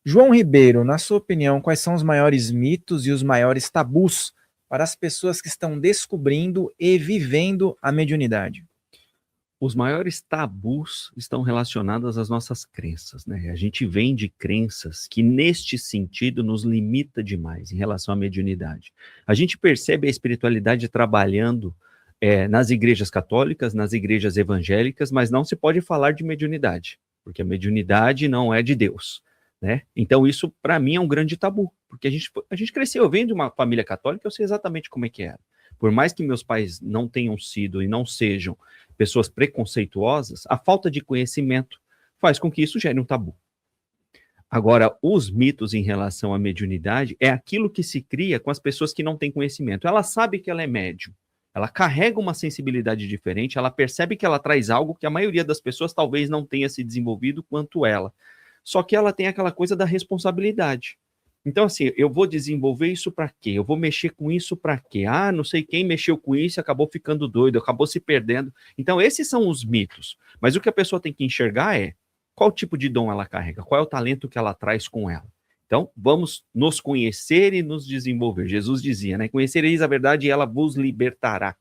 João Ribeiro, na sua opinião, quais são os maiores mitos e os maiores tabus para as pessoas que estão descobrindo e vivendo a mediunidade? Os maiores tabus estão relacionados às nossas crenças, né? A gente vem de crenças que, neste sentido, nos limita demais em relação à mediunidade. A gente percebe a espiritualidade trabalhando nas igrejas católicas, nas igrejas evangélicas, mas não se pode falar de mediunidade, porque a mediunidade não é de Deus, né? Então isso, para mim, é um grande tabu, porque a gente cresceu, eu venho de uma família católica, eu sei exatamente como é que era. Por mais que meus pais não tenham sido e não sejam pessoas preconceituosas, a falta de conhecimento faz com que isso gere um tabu. Agora, os mitos em relação à mediunidade é aquilo que se cria com as pessoas que não têm conhecimento. Ela sabe que ela é médium, ela carrega uma sensibilidade diferente, ela percebe que ela traz algo que a maioria das pessoas talvez não tenha se desenvolvido quanto ela. Só que ela tem aquela coisa da responsabilidade. Então, assim, eu vou desenvolver isso para quê? Eu vou mexer com isso para quê? Ah, não sei quem mexeu com isso e acabou ficando doido, acabou se perdendo. Então, esses são os mitos. Mas o que a pessoa tem que enxergar é qual tipo de dom ela carrega, qual é o talento que ela traz com ela. Então, vamos nos conhecer e nos desenvolver. Jesus dizia, né? Conhecereis a verdade e ela vos libertará.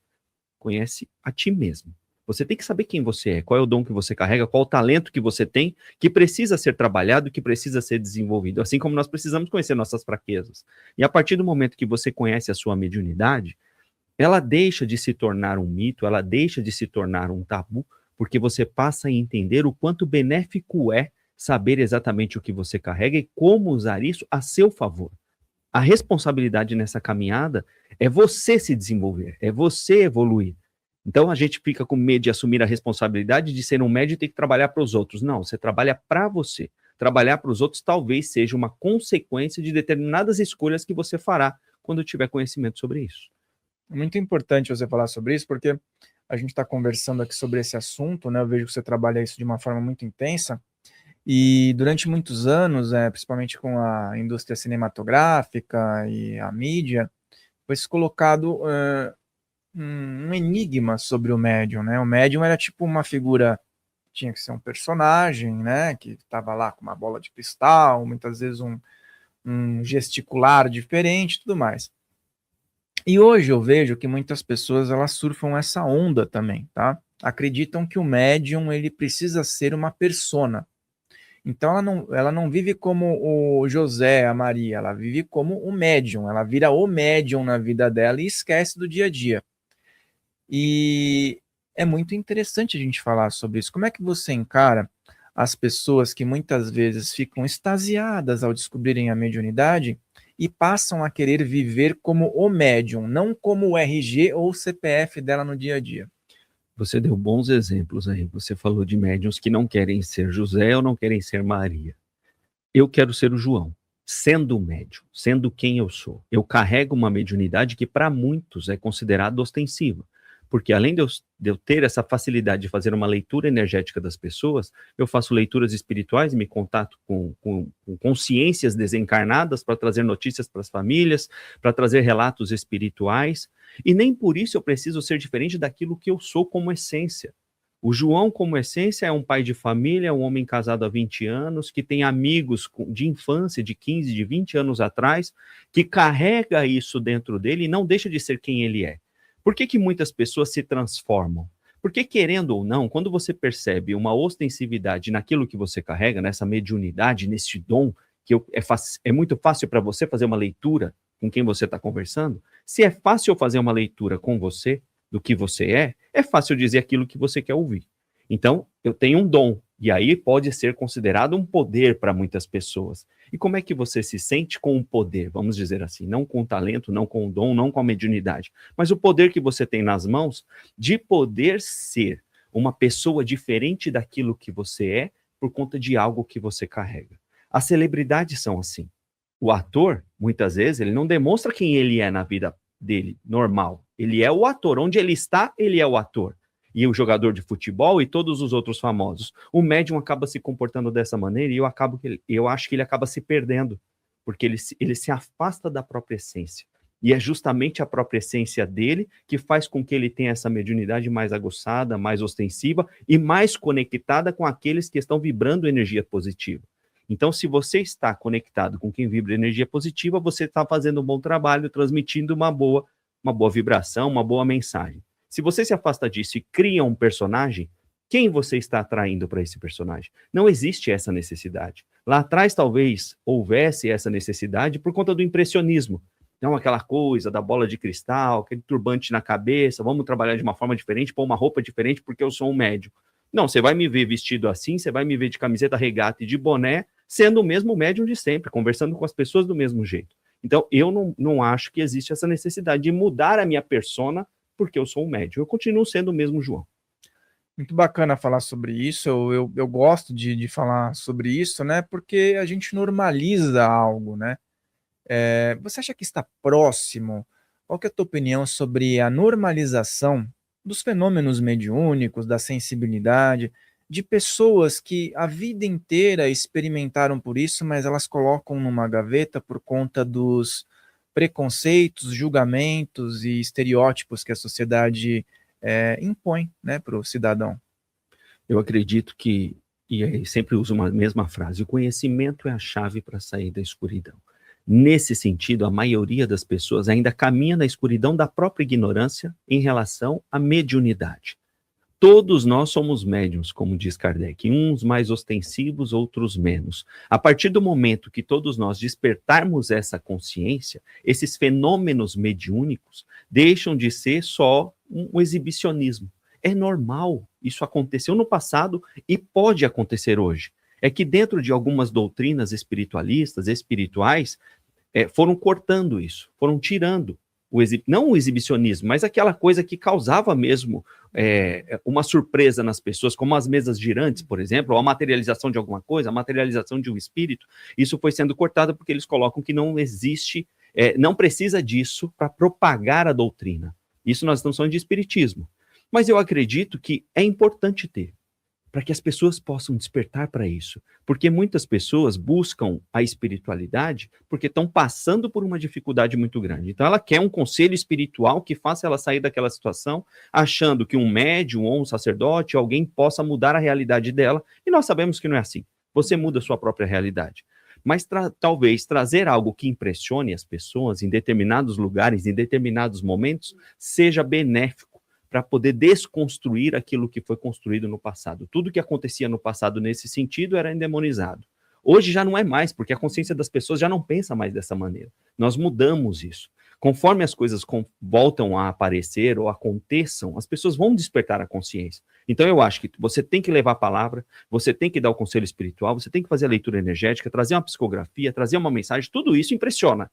Conhece a ti mesmo. Você tem que saber quem você é, qual é o dom que você carrega, qual o talento que você tem, que precisa ser trabalhado, que precisa ser desenvolvido. Assim como nós precisamos conhecer nossas fraquezas. E a partir do momento que você conhece a sua mediunidade, ela deixa de se tornar um mito, ela deixa de se tornar um tabu, porque você passa a entender o quanto benéfico é saber exatamente o que você carrega e como usar isso a seu favor. A responsabilidade nessa caminhada é você se desenvolver, é você evoluir. Então a gente fica com medo de assumir a responsabilidade de ser um médium e ter que trabalhar para os outros. Não, você trabalha para você. Trabalhar para os outros talvez seja uma consequência de determinadas escolhas que você fará quando tiver conhecimento sobre isso. É muito importante você falar sobre isso, porque a gente está conversando aqui sobre esse assunto, né? Eu vejo que você trabalha isso de uma forma muito intensa, e durante muitos anos, principalmente com a indústria cinematográfica e a mídia, foi se colocado um enigma sobre o médium, né? O médium era tipo uma figura, tinha que ser um personagem, né? Que estava lá com uma bola de cristal, muitas vezes um gesticular diferente, tudo mais. E hoje eu vejo que muitas pessoas elas surfam essa onda também, tá? Acreditam que o médium ele precisa ser uma persona. Então ela não vive como o José, a Maria, ela vive como o médium, ela vira o médium na vida dela e esquece do dia a dia. E é muito interessante a gente falar sobre isso. Como é que você encara as pessoas que muitas vezes ficam extasiadas ao descobrirem a mediunidade e passam a querer viver como o médium, não como o RG ou o CPF dela no dia a dia? Você deu bons exemplos aí. Você falou de médiuns que não querem ser José ou não querem ser Maria. Eu quero ser o João, sendo médium, sendo quem eu sou. Eu carrego uma mediunidade que para muitos é considerada ostensiva, porque além de eu ter essa facilidade de fazer uma leitura energética das pessoas, eu faço leituras espirituais, me contato com consciências desencarnadas para trazer notícias para as famílias, para trazer relatos espirituais, e nem por isso eu preciso ser diferente daquilo que eu sou como essência. O João, como essência, é um pai de família, um homem casado há 20 anos, que tem amigos de infância, de 15, de 20 anos atrás, que carrega isso dentro dele e não deixa de ser quem ele é. Por que que muitas pessoas se transformam? Porque, querendo ou não, quando você percebe uma ostensividade naquilo que você carrega, nessa mediunidade, nesse dom, que é muito fácil para você fazer uma leitura com quem você está conversando, se é fácil eu fazer uma leitura com você, do que você é fácil dizer aquilo que você quer ouvir. Então, eu tenho um dom, e aí pode ser considerado um poder para muitas pessoas. E como é que você se sente com o poder, vamos dizer assim, não com o talento, não com o dom, não com a mediunidade, mas o poder que você tem nas mãos de poder ser uma pessoa diferente daquilo que você é por conta de algo que você carrega. As celebridades são assim. O ator, muitas vezes, ele não demonstra quem ele é na vida dele, normal. Ele é o ator. Onde ele está, ele é o ator. E o jogador de futebol e todos os outros famosos. O médium acaba se comportando dessa maneira e eu acho que ele acaba se perdendo, porque ele se afasta da própria essência. E é justamente a própria essência dele que faz com que ele tenha essa mediunidade mais aguçada, mais ostensiva e mais conectada com aqueles que estão vibrando energia positiva. Então, se você está conectado com quem vibra energia positiva, você está fazendo um bom trabalho, transmitindo uma boa vibração, uma boa mensagem. Se você se afasta disso e cria um personagem, quem você está atraindo para esse personagem? Não existe essa necessidade. Lá atrás, talvez, houvesse essa necessidade por conta do impressionismo. Então, aquela coisa da bola de cristal, aquele turbante na cabeça, vamos trabalhar de uma forma diferente, pôr uma roupa diferente porque eu sou um médium. Não, você vai me ver vestido assim, você vai me ver de camiseta regata e de boné, sendo o mesmo médium de sempre, conversando com as pessoas do mesmo jeito. Então, eu não acho que existe essa necessidade de mudar a minha persona porque eu sou um médium. Eu continuo sendo o mesmo João. Muito bacana falar sobre isso. Eu gosto de falar sobre isso, né? Porque a gente normaliza algo, né? Você acha que está próximo? Qual que é a tua opinião sobre a normalização dos fenômenos mediúnicos, da sensibilidade, de pessoas que a vida inteira experimentaram por isso, mas elas colocam numa gaveta por conta dos preconceitos, julgamentos e estereótipos que a sociedade impõe, né, para o cidadão? Eu acredito que, e aí sempre uso uma mesma frase, o conhecimento é a chave para sair da escuridão. Nesse sentido, a maioria das pessoas ainda caminha na escuridão da própria ignorância em relação à mediunidade. Todos nós somos médiuns, como diz Kardec, uns mais ostensivos, outros menos. A partir do momento que todos nós despertarmos essa consciência, esses fenômenos mediúnicos deixam de ser só um exibicionismo. É normal, isso aconteceu no passado e pode acontecer hoje. É que dentro de algumas doutrinas espiritualistas, espirituais, foram cortando isso, foram tirando não o exibicionismo, mas aquela coisa que causava mesmo uma surpresa nas pessoas, como as mesas girantes, por exemplo, ou a materialização de alguma coisa, a materialização de um espírito. Isso foi sendo cortado porque eles colocam que não existe, não precisa disso para propagar a doutrina. Isso nós estamos falando de espiritismo. Mas eu acredito que é importante ter, para que as pessoas possam despertar para isso. Porque muitas pessoas buscam a espiritualidade porque estão passando por uma dificuldade muito grande. Então ela quer um conselho espiritual que faça ela sair daquela situação, achando que um médium ou um sacerdote, alguém possa mudar a realidade dela, e nós sabemos que não é assim. Você muda a sua própria realidade. Mas talvez trazer algo que impressione as pessoas em determinados lugares, em determinados momentos, seja benéfico para poder desconstruir aquilo que foi construído no passado. Tudo que acontecia no passado nesse sentido era endemonizado. Hoje já não é mais, porque a consciência das pessoas já não pensa mais dessa maneira. Nós mudamos isso. Conforme as coisas voltam a aparecer ou aconteçam, as pessoas vão despertar a consciência. Então eu acho que você tem que levar a palavra, você tem que dar o conselho espiritual, você tem que fazer a leitura energética, trazer uma psicografia, trazer uma mensagem, tudo isso impressiona.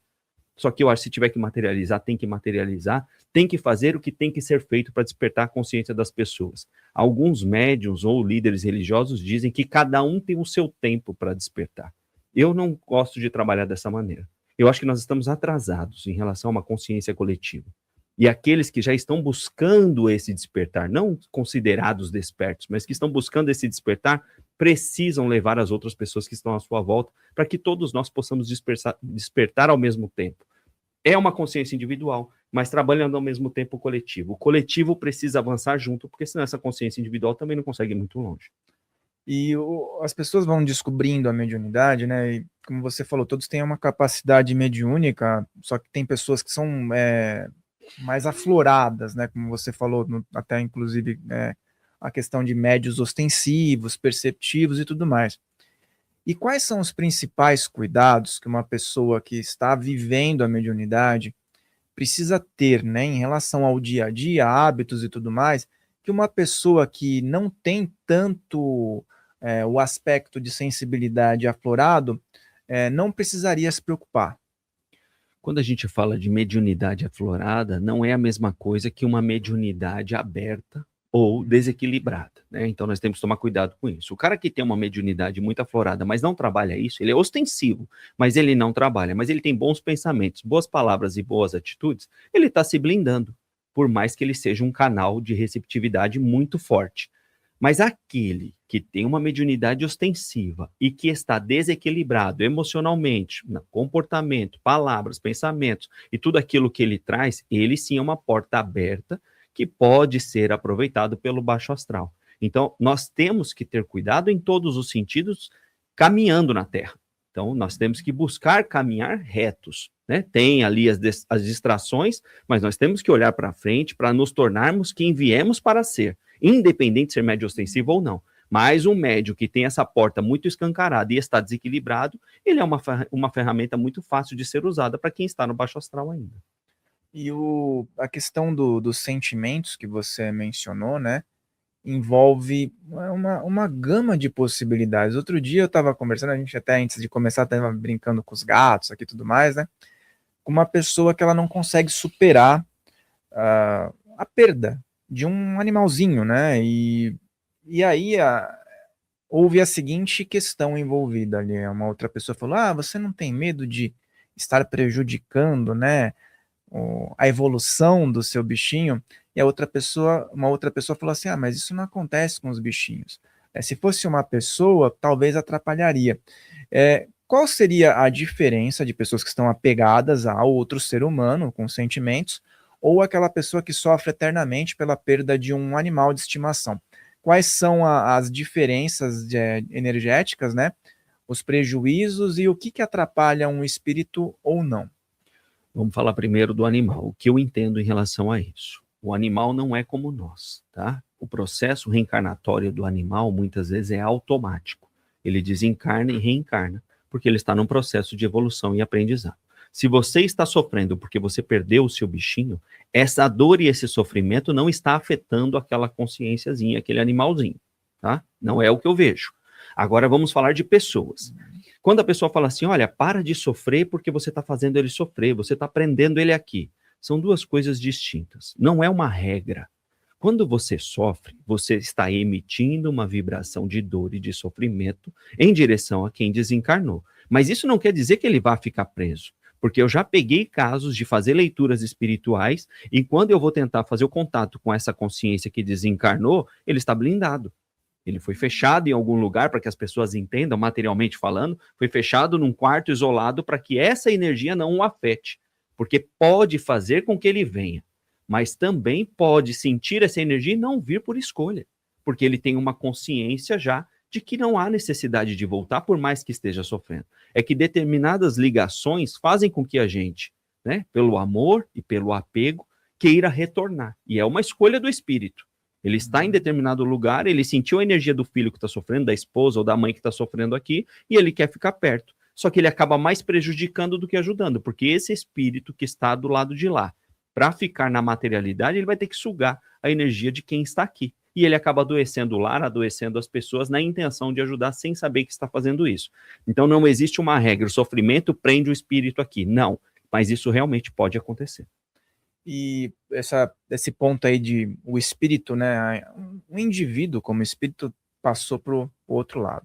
Só que eu acho que se tiver que materializar, tem que fazer o que tem que ser feito para despertar a consciência das pessoas. Alguns médiuns ou líderes religiosos dizem que cada um tem o seu tempo para despertar. Eu não gosto de trabalhar dessa maneira. Eu acho que nós estamos atrasados em relação a uma consciência coletiva. E aqueles que já estão buscando esse despertar, não considerados despertos, mas que estão buscando esse despertar, precisam levar as outras pessoas que estão à sua volta para que todos nós possamos despertar ao mesmo tempo. É uma consciência individual, mas trabalhando ao mesmo tempo o coletivo. O coletivo precisa avançar junto, porque senão essa consciência individual também não consegue ir muito longe. E as pessoas vão descobrindo a mediunidade, né? E como você falou, todos têm uma capacidade mediúnica, só que tem pessoas que são mais afloradas, né? Como você falou, até inclusive a questão de médios ostensivos, perceptivos e tudo mais. E quais são os principais cuidados que uma pessoa que está vivendo a mediunidade precisa ter, né, em relação ao dia a dia, hábitos e tudo mais, que uma pessoa que não tem tanto o aspecto de sensibilidade aflorado não precisaria se preocupar? Quando a gente fala de mediunidade aflorada, não é a mesma coisa que uma mediunidade aberta ou desequilibrada, né? Então nós temos que tomar cuidado com isso. O cara que tem uma mediunidade muito aflorada, mas não trabalha isso, ele é ostensivo, mas ele não trabalha, mas ele tem bons pensamentos, boas palavras e boas atitudes, ele está se blindando, por mais que ele seja um canal de receptividade muito forte. Mas aquele que tem uma mediunidade ostensiva e que está desequilibrado emocionalmente, no comportamento, palavras, pensamentos e tudo aquilo que ele traz, ele sim é uma porta aberta que pode ser aproveitado pelo baixo astral. Então, nós temos que ter cuidado em todos os sentidos caminhando na Terra. Então, nós temos que buscar caminhar retos, né? Tem ali as distrações, mas nós temos que olhar para frente para nos tornarmos quem viemos para ser, independente de ser médio ostensivo ou não. Mas um médio que tem essa porta muito escancarada e está desequilibrado, ele é uma ferramenta muito fácil de ser usada para quem está no baixo astral ainda. E a questão dos sentimentos que você mencionou, né? Envolve uma gama de possibilidades. Outro dia eu estava conversando, a gente até antes de começar estava brincando com os gatos aqui e tudo mais, né? Com uma pessoa que ela não consegue superar a perda de um animalzinho, né? E aí houve a seguinte questão envolvida ali. Uma outra pessoa falou: você não tem medo de estar prejudicando, né? A evolução do seu bichinho, e uma outra pessoa falou assim: mas isso não acontece com os bichinhos. Se fosse uma pessoa, talvez atrapalharia. Qual seria a diferença de pessoas que estão apegadas a outro ser humano, com sentimentos, ou aquela pessoa que sofre eternamente pela perda de um animal de estimação? Quais são as diferenças energéticas, né? Os prejuízos e o que atrapalha um espírito ou não? Vamos falar primeiro do animal. O que eu entendo em relação a isso? O animal não é como nós, tá? O processo reencarnatório do animal, muitas vezes, é automático. Ele desencarna e reencarna, porque ele está num processo de evolução e aprendizado. Se você está sofrendo porque você perdeu o seu bichinho, essa dor e esse sofrimento não está afetando aquela consciênciazinha, aquele animalzinho, tá? Não é o que eu vejo. Agora vamos falar de pessoas. Quando a pessoa fala assim, olha, para de sofrer porque você está fazendo ele sofrer, você está prendendo ele aqui. São duas coisas distintas. Não é uma regra. Quando você sofre, você está emitindo uma vibração de dor e de sofrimento em direção a quem desencarnou. Mas isso não quer dizer que ele vá ficar preso. Porque eu já peguei casos de fazer leituras espirituais e quando eu vou tentar fazer o contato com essa consciência que desencarnou, ele está blindado. Ele foi fechado em algum lugar, para que as pessoas entendam, materialmente falando, foi fechado num quarto isolado para que essa energia não o afete, porque pode fazer com que ele venha, mas também pode sentir essa energia e não vir por escolha, porque ele tem uma consciência já de que não há necessidade de voltar, por mais que esteja sofrendo. É que determinadas ligações fazem com que a gente, né, pelo amor e pelo apego, queira retornar, e é uma escolha do espírito. Ele está em determinado lugar, ele sentiu a energia do filho que está sofrendo, da esposa ou da mãe que está sofrendo aqui, e ele quer ficar perto. Só que ele acaba mais prejudicando do que ajudando, porque esse espírito que está do lado de lá, para ficar na materialidade, ele vai ter que sugar a energia de quem está aqui. E ele acaba adoecendo o lar, adoecendo as pessoas na intenção de ajudar sem saber que está fazendo isso. Então não existe uma regra, o sofrimento prende o espírito aqui. Não, mas isso realmente pode acontecer. E esse ponto aí de o espírito, né? Um indivíduo como espírito passou para o outro lado.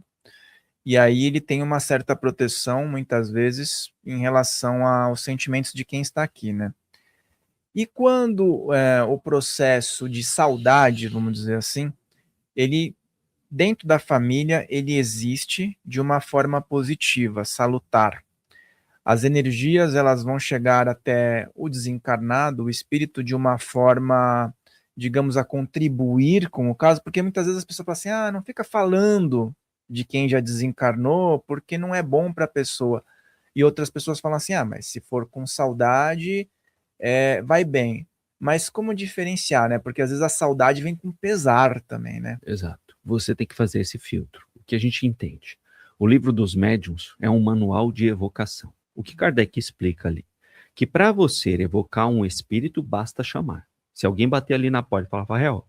E aí ele tem uma certa proteção, muitas vezes, em relação aos sentimentos de quem está aqui, né? E quando o processo de saudade, vamos dizer assim, ele, dentro da família, ele existe de uma forma positiva, salutar. As energias elas vão chegar até o desencarnado, o espírito, de uma forma, digamos, a contribuir com o caso, porque muitas vezes as pessoas falam assim, não fica falando de quem já desencarnou, porque não é bom para a pessoa. E outras pessoas falam assim, mas se for com saudade, vai bem. Mas como diferenciar, né? Porque às vezes a saudade vem com pesar também, né? Exato. Você tem que fazer esse filtro. O que a gente entende? O livro dos médiuns é um manual de evocação. O que Kardec explica ali? Que para você evocar um espírito, basta chamar. Se alguém bater ali na porta e falar, Rafael,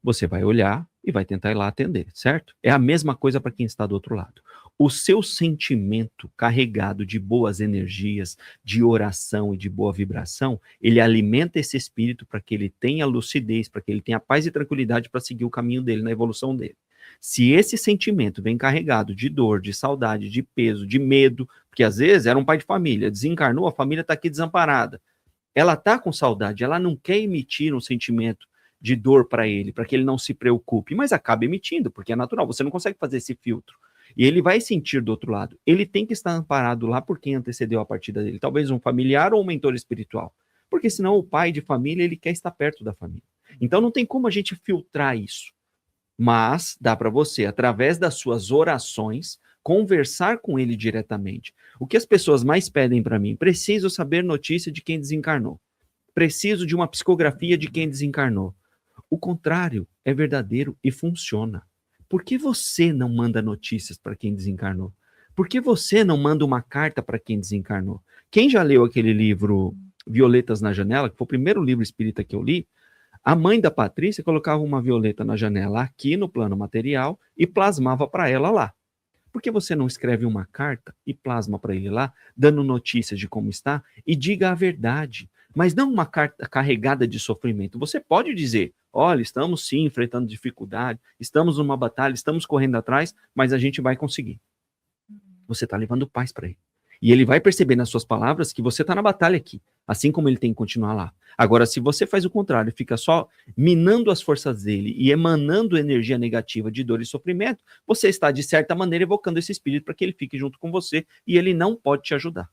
você vai olhar e vai tentar ir lá atender, certo? É a mesma coisa para quem está do outro lado. O seu sentimento carregado de boas energias, de oração e de boa vibração, ele alimenta esse espírito para que ele tenha lucidez, para que ele tenha paz e tranquilidade para seguir o caminho dele, na evolução dele. Se esse sentimento vem carregado de dor, de saudade, de peso, de medo, porque às vezes era um pai de família, desencarnou, a família está aqui desamparada. Ela está com saudade, ela não quer emitir um sentimento de dor para ele, para que ele não se preocupe, mas acaba emitindo, porque é natural, você não consegue fazer esse filtro. E ele vai sentir do outro lado. Ele tem que estar amparado lá por quem antecedeu a partida dele, talvez um familiar ou um mentor espiritual, porque senão o pai de família, ele quer estar perto da família. Então não tem como a gente filtrar isso. Mas dá para você, através das suas orações, conversar com ele diretamente. O que as pessoas mais pedem para mim? Preciso saber notícia de quem desencarnou. Preciso de uma psicografia de quem desencarnou. O contrário é verdadeiro e funciona. Por que você não manda notícias para quem desencarnou? Por que você não manda uma carta para quem desencarnou? Quem já leu aquele livro Violetas na Janela, que foi o primeiro livro espírita que eu li, a mãe da Patrícia colocava uma violeta na janela aqui no plano material e plasmava para ela lá. Por que você não escreve uma carta e plasma para ele lá, dando notícias de como está e diga a verdade? Mas não uma carta carregada de sofrimento. Você pode dizer, olha, estamos sim enfrentando dificuldade, estamos numa batalha, estamos correndo atrás, mas a gente vai conseguir. Você está levando paz para ele. E ele vai perceber nas suas palavras que você está na batalha aqui, assim como ele tem que continuar lá. Agora, se você faz o contrário, fica só minando as forças dele e emanando energia negativa de dor e sofrimento, você está, de certa maneira, evocando esse espírito para que ele fique junto com você e ele não pode te ajudar.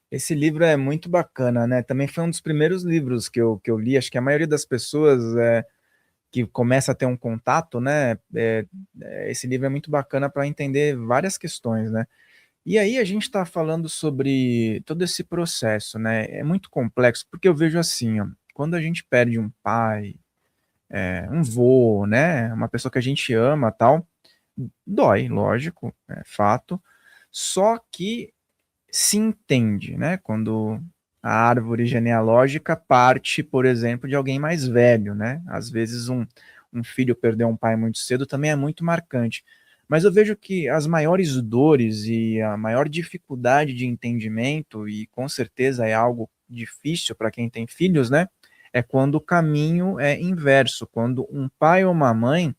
Esse livro é muito bacana, né? Também foi um dos primeiros livros que eu li. Acho que a maioria das pessoas que começa a ter um contato, né? Esse livro é muito bacana para entender várias questões, né? E aí a gente está falando sobre todo esse processo, né? É muito complexo, porque eu vejo assim, ó, quando a gente perde um pai, um vô, né? Uma pessoa que a gente ama, tal, dói, lógico, é fato. Só que se entende, né? Quando a árvore genealógica parte, por exemplo, de alguém mais velho, né? Às vezes um filho perder um pai muito cedo também é muito marcante. Mas eu vejo que as maiores dores e a maior dificuldade de entendimento, e com certeza é algo difícil para quem tem filhos, né? É quando o caminho é inverso, quando um pai ou uma mãe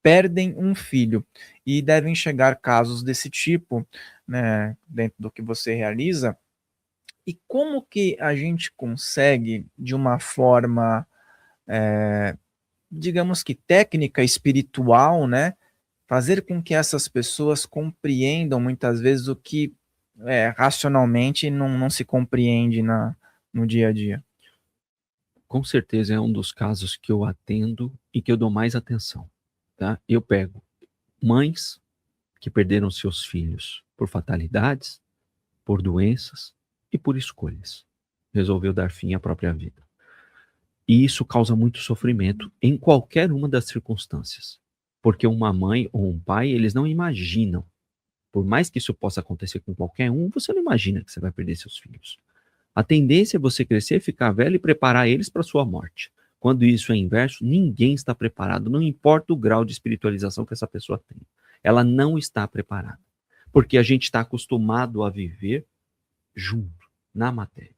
perdem um filho. E devem chegar casos desse tipo, né, dentro do que você realiza. E como que a gente consegue, de uma forma, digamos que técnica, espiritual, né, fazer com que essas pessoas compreendam muitas vezes o que racionalmente não se compreende no dia a dia? Com certeza é um dos casos que eu atendo e que eu dou mais atenção. Tá? Eu pego mães que perderam seus filhos por fatalidades, por doenças e por escolhas. Resolveu dar fim à própria vida. E isso causa muito sofrimento em qualquer uma das circunstâncias. Porque uma mãe ou um pai, eles não imaginam. Por mais que isso possa acontecer com qualquer um, você não imagina que você vai perder seus filhos. A tendência é você crescer, ficar velho e preparar eles para a sua morte. Quando isso é inverso, ninguém está preparado, não importa o grau de espiritualização que essa pessoa tem. Ela não está preparada. Porque a gente está acostumado a viver junto, na matéria.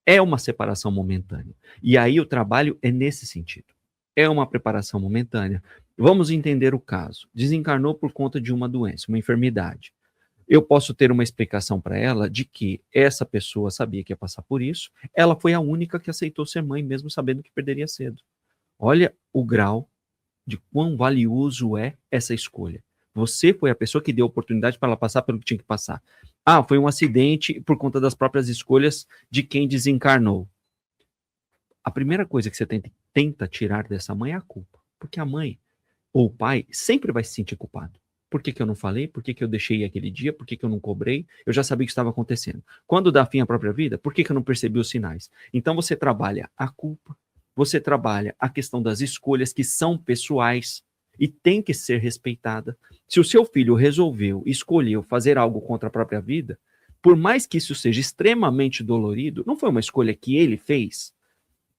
É uma separação momentânea. E aí o trabalho é nesse sentido. É uma preparação momentânea. Vamos entender o caso. Desencarnou por conta de uma doença, uma enfermidade. Eu posso ter uma explicação para ela de que essa pessoa sabia que ia passar por isso, ela foi a única que aceitou ser mãe, mesmo sabendo que perderia cedo. Olha o grau de quão valioso é essa escolha. Você foi a pessoa que deu oportunidade para ela passar pelo que tinha que passar. Ah, foi um acidente por conta das próprias escolhas de quem desencarnou. A primeira coisa que você tenta tirar dessa mãe é a culpa. Porque a mãe ou o pai sempre vai se sentir culpado. Por que eu não falei? Por que eu deixei aquele dia? Por que eu não cobrei? Eu já sabia que estava acontecendo. Quando dá fim à própria vida, por que eu não percebi os sinais? Então você trabalha a culpa, você trabalha a questão das escolhas que são pessoais e tem que ser respeitada. Se o seu filho escolheu fazer algo contra a própria vida, por mais que isso seja extremamente dolorido, não foi uma escolha que ele fez.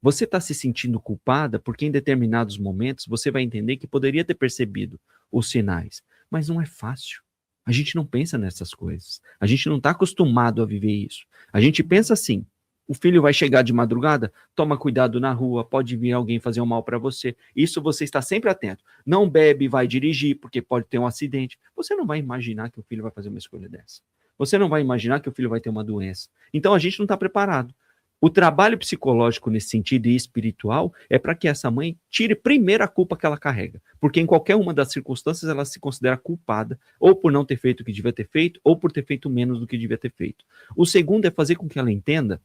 Você está se sentindo culpada porque em determinados momentos você vai entender que poderia ter percebido os sinais. Mas não é fácil. A gente não pensa nessas coisas. A gente não está acostumado a viver isso. A gente pensa assim, o filho vai chegar de madrugada, toma cuidado na rua, pode vir alguém fazer um mal para você. Isso você está sempre atento. Não bebe, vai dirigir, porque pode ter um acidente. Você não vai imaginar que o filho vai fazer uma escolha dessa. Você não vai imaginar que o filho vai ter uma doença. Então a gente não está preparado. O trabalho psicológico nesse sentido e espiritual é para que essa mãe tire primeiro a culpa que ela carrega. Porque em qualquer uma das circunstâncias ela se considera culpada, ou por não ter feito o que devia ter feito, ou por ter feito menos do que devia ter feito. O segundo é fazer com que ela entenda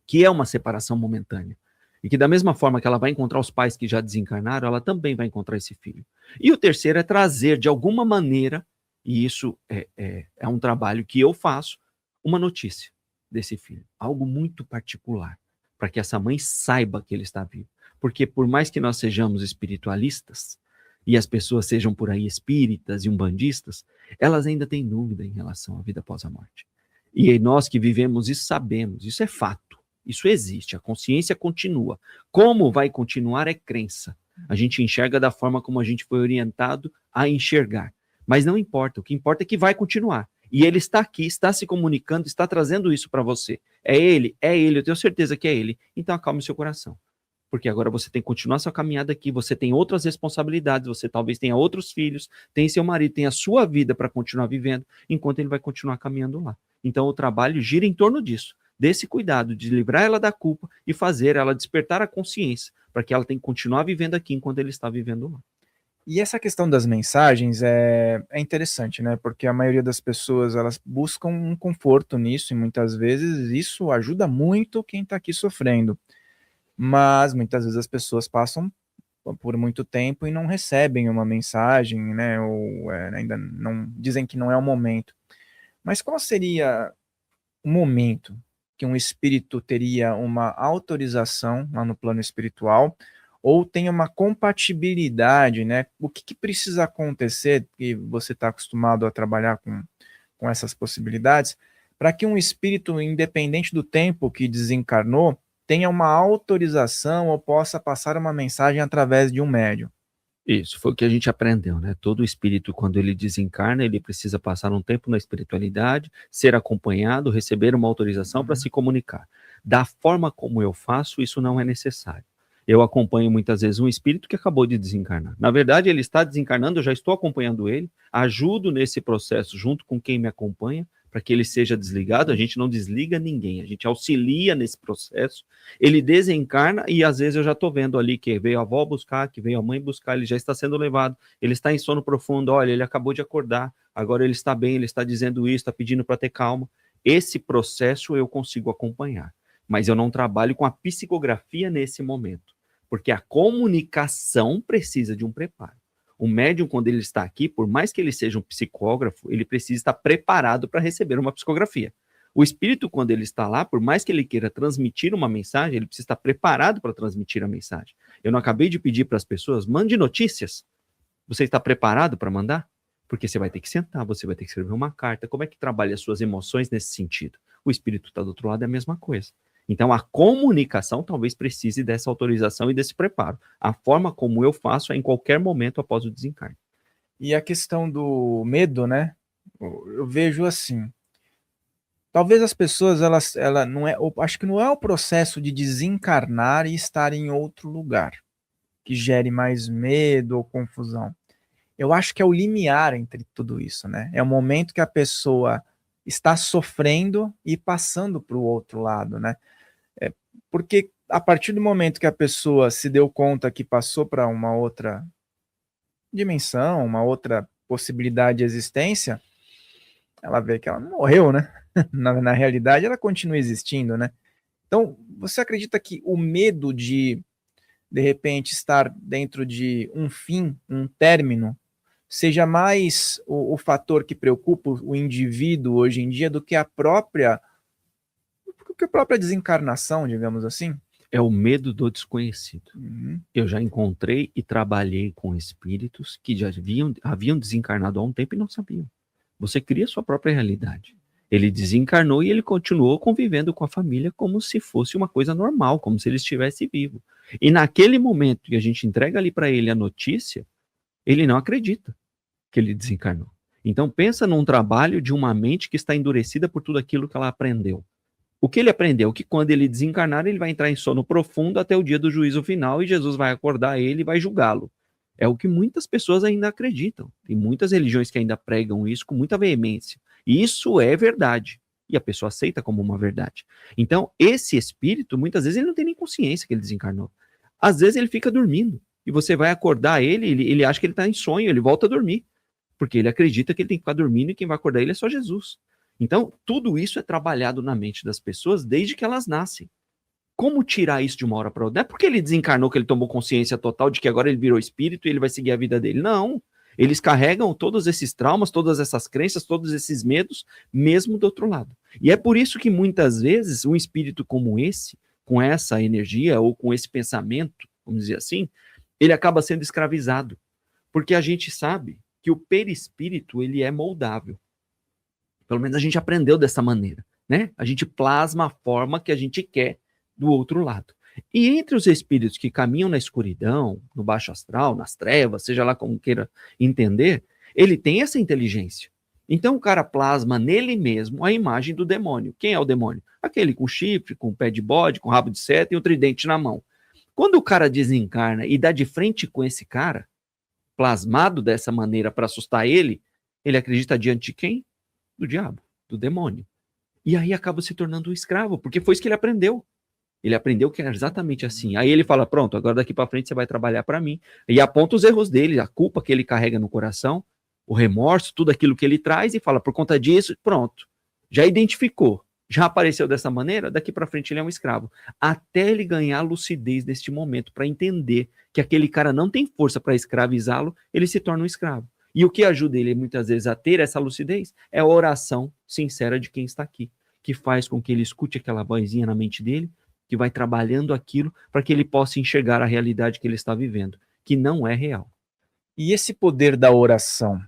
que é uma separação momentânea. E que da mesma forma que ela vai encontrar os pais que já desencarnaram, ela também vai encontrar esse filho. E o terceiro é trazer, de alguma maneira, E isso é um trabalho que eu faço, uma notícia desse filho, algo muito particular, para que essa mãe saiba que ele está vivo. Porque por mais que nós sejamos espiritualistas, e as pessoas sejam por aí espíritas e umbandistas, elas ainda têm dúvida em relação à vida após a morte. E nós que vivemos isso sabemos, isso é fato, isso existe, a consciência continua. Como vai continuar é crença. A gente enxerga da forma como a gente foi orientado a enxergar. Mas não importa, o que importa é que vai continuar. E ele está aqui, está se comunicando, está trazendo isso para você. É ele, eu tenho certeza que é ele. Então acalme seu coração. Porque agora você tem que continuar sua caminhada aqui, você tem outras responsabilidades, você talvez tenha outros filhos, tem seu marido, tem a sua vida para continuar vivendo, enquanto ele vai continuar caminhando lá. Então o trabalho gira em torno disso, desse cuidado de livrar ela da culpa e fazer ela despertar a consciência, para que ela tenha que continuar vivendo aqui enquanto ele está vivendo lá. E essa questão das mensagens é interessante, né? Porque a maioria das pessoas, elas buscam um conforto nisso, e muitas vezes isso ajuda muito quem está aqui sofrendo. Mas muitas vezes as pessoas passam por muito tempo e não recebem uma mensagem, né? Ou ainda não dizem que não é o momento. Mas qual seria o momento que um espírito teria uma autorização lá no plano espiritual, ou tem uma compatibilidade, né? O que precisa acontecer, que você está acostumado a trabalhar com essas possibilidades, para que um espírito, independente do tempo que desencarnou, tenha uma autorização ou possa passar uma mensagem através de um médium? Isso, foi o que a gente aprendeu, né? Todo espírito, quando ele desencarna, ele precisa passar um tempo na espiritualidade, ser acompanhado, receber uma autorização para se comunicar. Da forma como eu faço, isso não é necessário. Eu acompanho muitas vezes um espírito que acabou de desencarnar. Na verdade, ele está desencarnando, eu já estou acompanhando ele, ajudo nesse processo junto com quem me acompanha, para que ele seja desligado. A gente não desliga ninguém, a gente auxilia nesse processo. Ele desencarna e às vezes eu já estou vendo ali que veio a avó buscar, que veio a mãe buscar, ele já está sendo levado, ele está em sono profundo, olha, ele acabou de acordar, agora ele está bem, ele está dizendo isso, está pedindo para ter calma. Esse processo eu consigo acompanhar, mas eu não trabalho com a psicografia nesse momento, porque a comunicação precisa de um preparo. O médium, quando ele está aqui, por mais que ele seja um psicógrafo, ele precisa estar preparado para receber uma psicografia. O espírito, quando ele está lá, por mais que ele queira transmitir uma mensagem, ele precisa estar preparado para transmitir a mensagem. Eu não acabei de pedir para as pessoas, mande notícias. Você está preparado para mandar? Porque você vai ter que sentar, você vai ter que escrever uma carta. Como é que trabalha as suas emoções nesse sentido? O espírito está do outro lado, é a mesma coisa. Então, a comunicação talvez precise dessa autorização e desse preparo. A forma como eu faço é em qualquer momento após o desencarne. E a questão do medo, né? Eu vejo assim, talvez as pessoas, ela não é, acho que não é o processo de desencarnar e estar em outro lugar que gere mais medo ou confusão. Eu acho que é o limiar entre tudo isso, né? É o momento que a pessoa está sofrendo e passando para o outro lado, né? Porque a partir do momento que a pessoa se deu conta que passou para uma outra dimensão, uma outra possibilidade de existência, ela vê que ela não morreu, né? Na realidade, ela continua existindo, né? Então, você acredita que o medo de repente, estar dentro de um fim, um término, seja mais o fator que preocupa o indivíduo hoje em dia do que a própria desencarnação, digamos assim? É o medo do desconhecido. Uhum. Eu já encontrei e trabalhei com espíritos que já haviam desencarnado há um tempo e não sabiam. Você cria sua própria realidade. Ele desencarnou e ele continuou convivendo com a família como se fosse uma coisa normal, como se ele estivesse vivo. E naquele momento que a gente entrega ali para ele a notícia, ele não acredita que ele desencarnou. Então pensa num trabalho de uma mente que está endurecida por tudo aquilo que ela aprendeu. O que ele aprendeu? Que quando ele desencarnar, ele vai entrar em sono profundo até o dia do juízo final e Jesus vai acordar ele e vai julgá-lo. É o que muitas pessoas ainda acreditam. Tem muitas religiões que ainda pregam isso com muita veemência. E isso é verdade. E a pessoa aceita como uma verdade. Então, esse espírito, muitas vezes, ele não tem nem consciência que ele desencarnou. Às vezes, ele fica dormindo. E você vai acordar ele acha que ele está em sonho, ele volta a dormir. Porque ele acredita que ele tem que ficar dormindo e quem vai acordar ele é só Jesus. Então, tudo isso é trabalhado na mente das pessoas desde que elas nascem. Como tirar isso de uma hora para outra? Não é porque ele desencarnou que ele tomou consciência total de que agora ele virou espírito e ele vai seguir a vida dele. Não. Eles carregam todos esses traumas, todas essas crenças, todos esses medos, mesmo do outro lado. E é por isso que muitas vezes um espírito como esse, com essa energia ou com esse pensamento, vamos dizer assim, ele acaba sendo escravizado. Porque a gente sabe que o perispírito, ele é moldável. Pelo menos a gente aprendeu dessa maneira, né? A gente plasma a forma que a gente quer do outro lado. E entre os espíritos que caminham na escuridão, no baixo astral, nas trevas, seja lá como queira entender, ele tem essa inteligência. Então o cara plasma nele mesmo a imagem do demônio. Quem é o demônio? Aquele com chifre, com pé de bode, com rabo de seta e um tridente na mão. Quando o cara desencarna e dá de frente com esse cara, plasmado dessa maneira para assustar ele acredita diante de quem? Do diabo, do demônio. E aí acaba se tornando um escravo, porque foi isso que ele aprendeu. Ele aprendeu que era exatamente assim. Aí ele fala, pronto, agora daqui para frente você vai trabalhar para mim. E aponta os erros dele, a culpa que ele carrega no coração, o remorso, tudo aquilo que ele traz e fala, por conta disso, pronto. Já identificou, já apareceu dessa maneira, daqui para frente ele é um escravo. Até ele ganhar lucidez neste momento, para entender que aquele cara não tem força para escravizá-lo, ele se torna um escravo. E o que ajuda ele muitas vezes a ter essa lucidez é a oração sincera de quem está aqui, que faz com que ele escute aquela vozinha na mente dele, que vai trabalhando aquilo para que ele possa enxergar a realidade que ele está vivendo, que não é real. E esse poder da oração?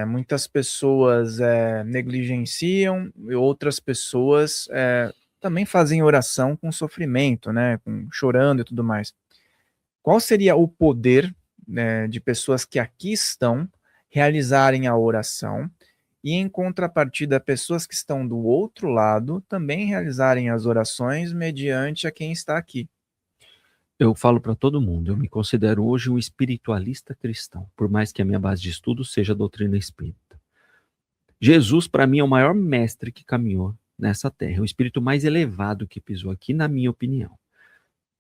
Muitas pessoas negligenciam e outras pessoas também fazem oração com sofrimento, né, chorando e tudo mais. Qual seria o poder, né, de pessoas que aqui estão realizarem a oração e, em contrapartida, pessoas que estão do outro lado também realizarem as orações mediante a quem está aqui? Eu falo para todo mundo, eu me considero hoje um espiritualista cristão, por mais que a minha base de estudo seja a doutrina espírita. Jesus, para mim, é o maior mestre que caminhou nessa terra, o espírito mais elevado que pisou aqui, na minha opinião.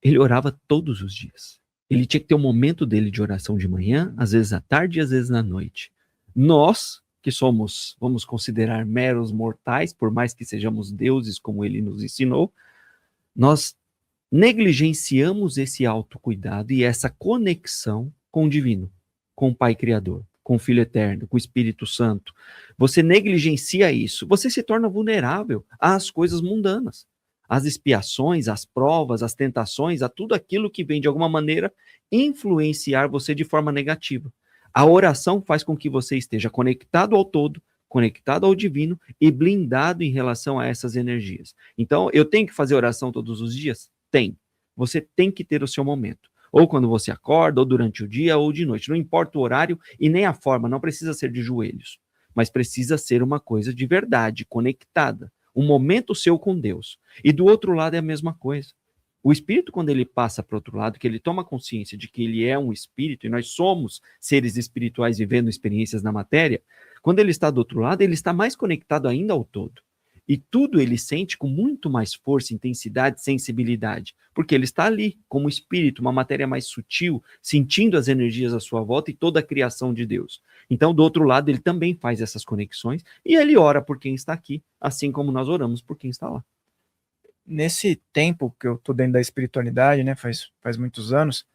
Ele orava todos os dias. Ele tinha que ter um momento dele de oração de manhã, às vezes à tarde e às vezes na noite. Nós, que somos, vamos considerar meros mortais, por mais que sejamos deuses como ele nos ensinou, nós negligenciamos esse autocuidado e essa conexão com o divino, com o Pai Criador, com o Filho Eterno, com o Espírito Santo. Você negligencia isso, você se torna vulnerável às coisas mundanas, às expiações, às provas, às tentações, a tudo aquilo que vem de alguma maneira influenciar você de forma negativa. A oração faz com que você esteja conectado ao todo, conectado ao divino e blindado em relação a essas energias. Então, eu tenho que fazer oração todos os dias? Tem. Você tem que ter o seu momento. Ou quando você acorda, ou durante o dia, ou de noite. Não importa o horário e nem a forma, não precisa ser de joelhos. Mas precisa ser uma coisa de verdade, conectada. Um momento seu com Deus. E do outro lado é a mesma coisa. O espírito, quando ele passa para o outro lado, que ele toma consciência de que ele é um espírito, e nós somos seres espirituais vivendo experiências na matéria, quando ele está do outro lado, ele está mais conectado ainda ao todo. E tudo ele sente com muito mais força, intensidade, sensibilidade, porque ele está ali, como espírito, uma matéria mais sutil, sentindo as energias à sua volta e toda a criação de Deus. Então, do outro lado, ele também faz essas conexões e ele ora por quem está aqui, assim como nós oramos por quem está lá. Nesse tempo que eu estou dentro da espiritualidade, né, faz muitos anos,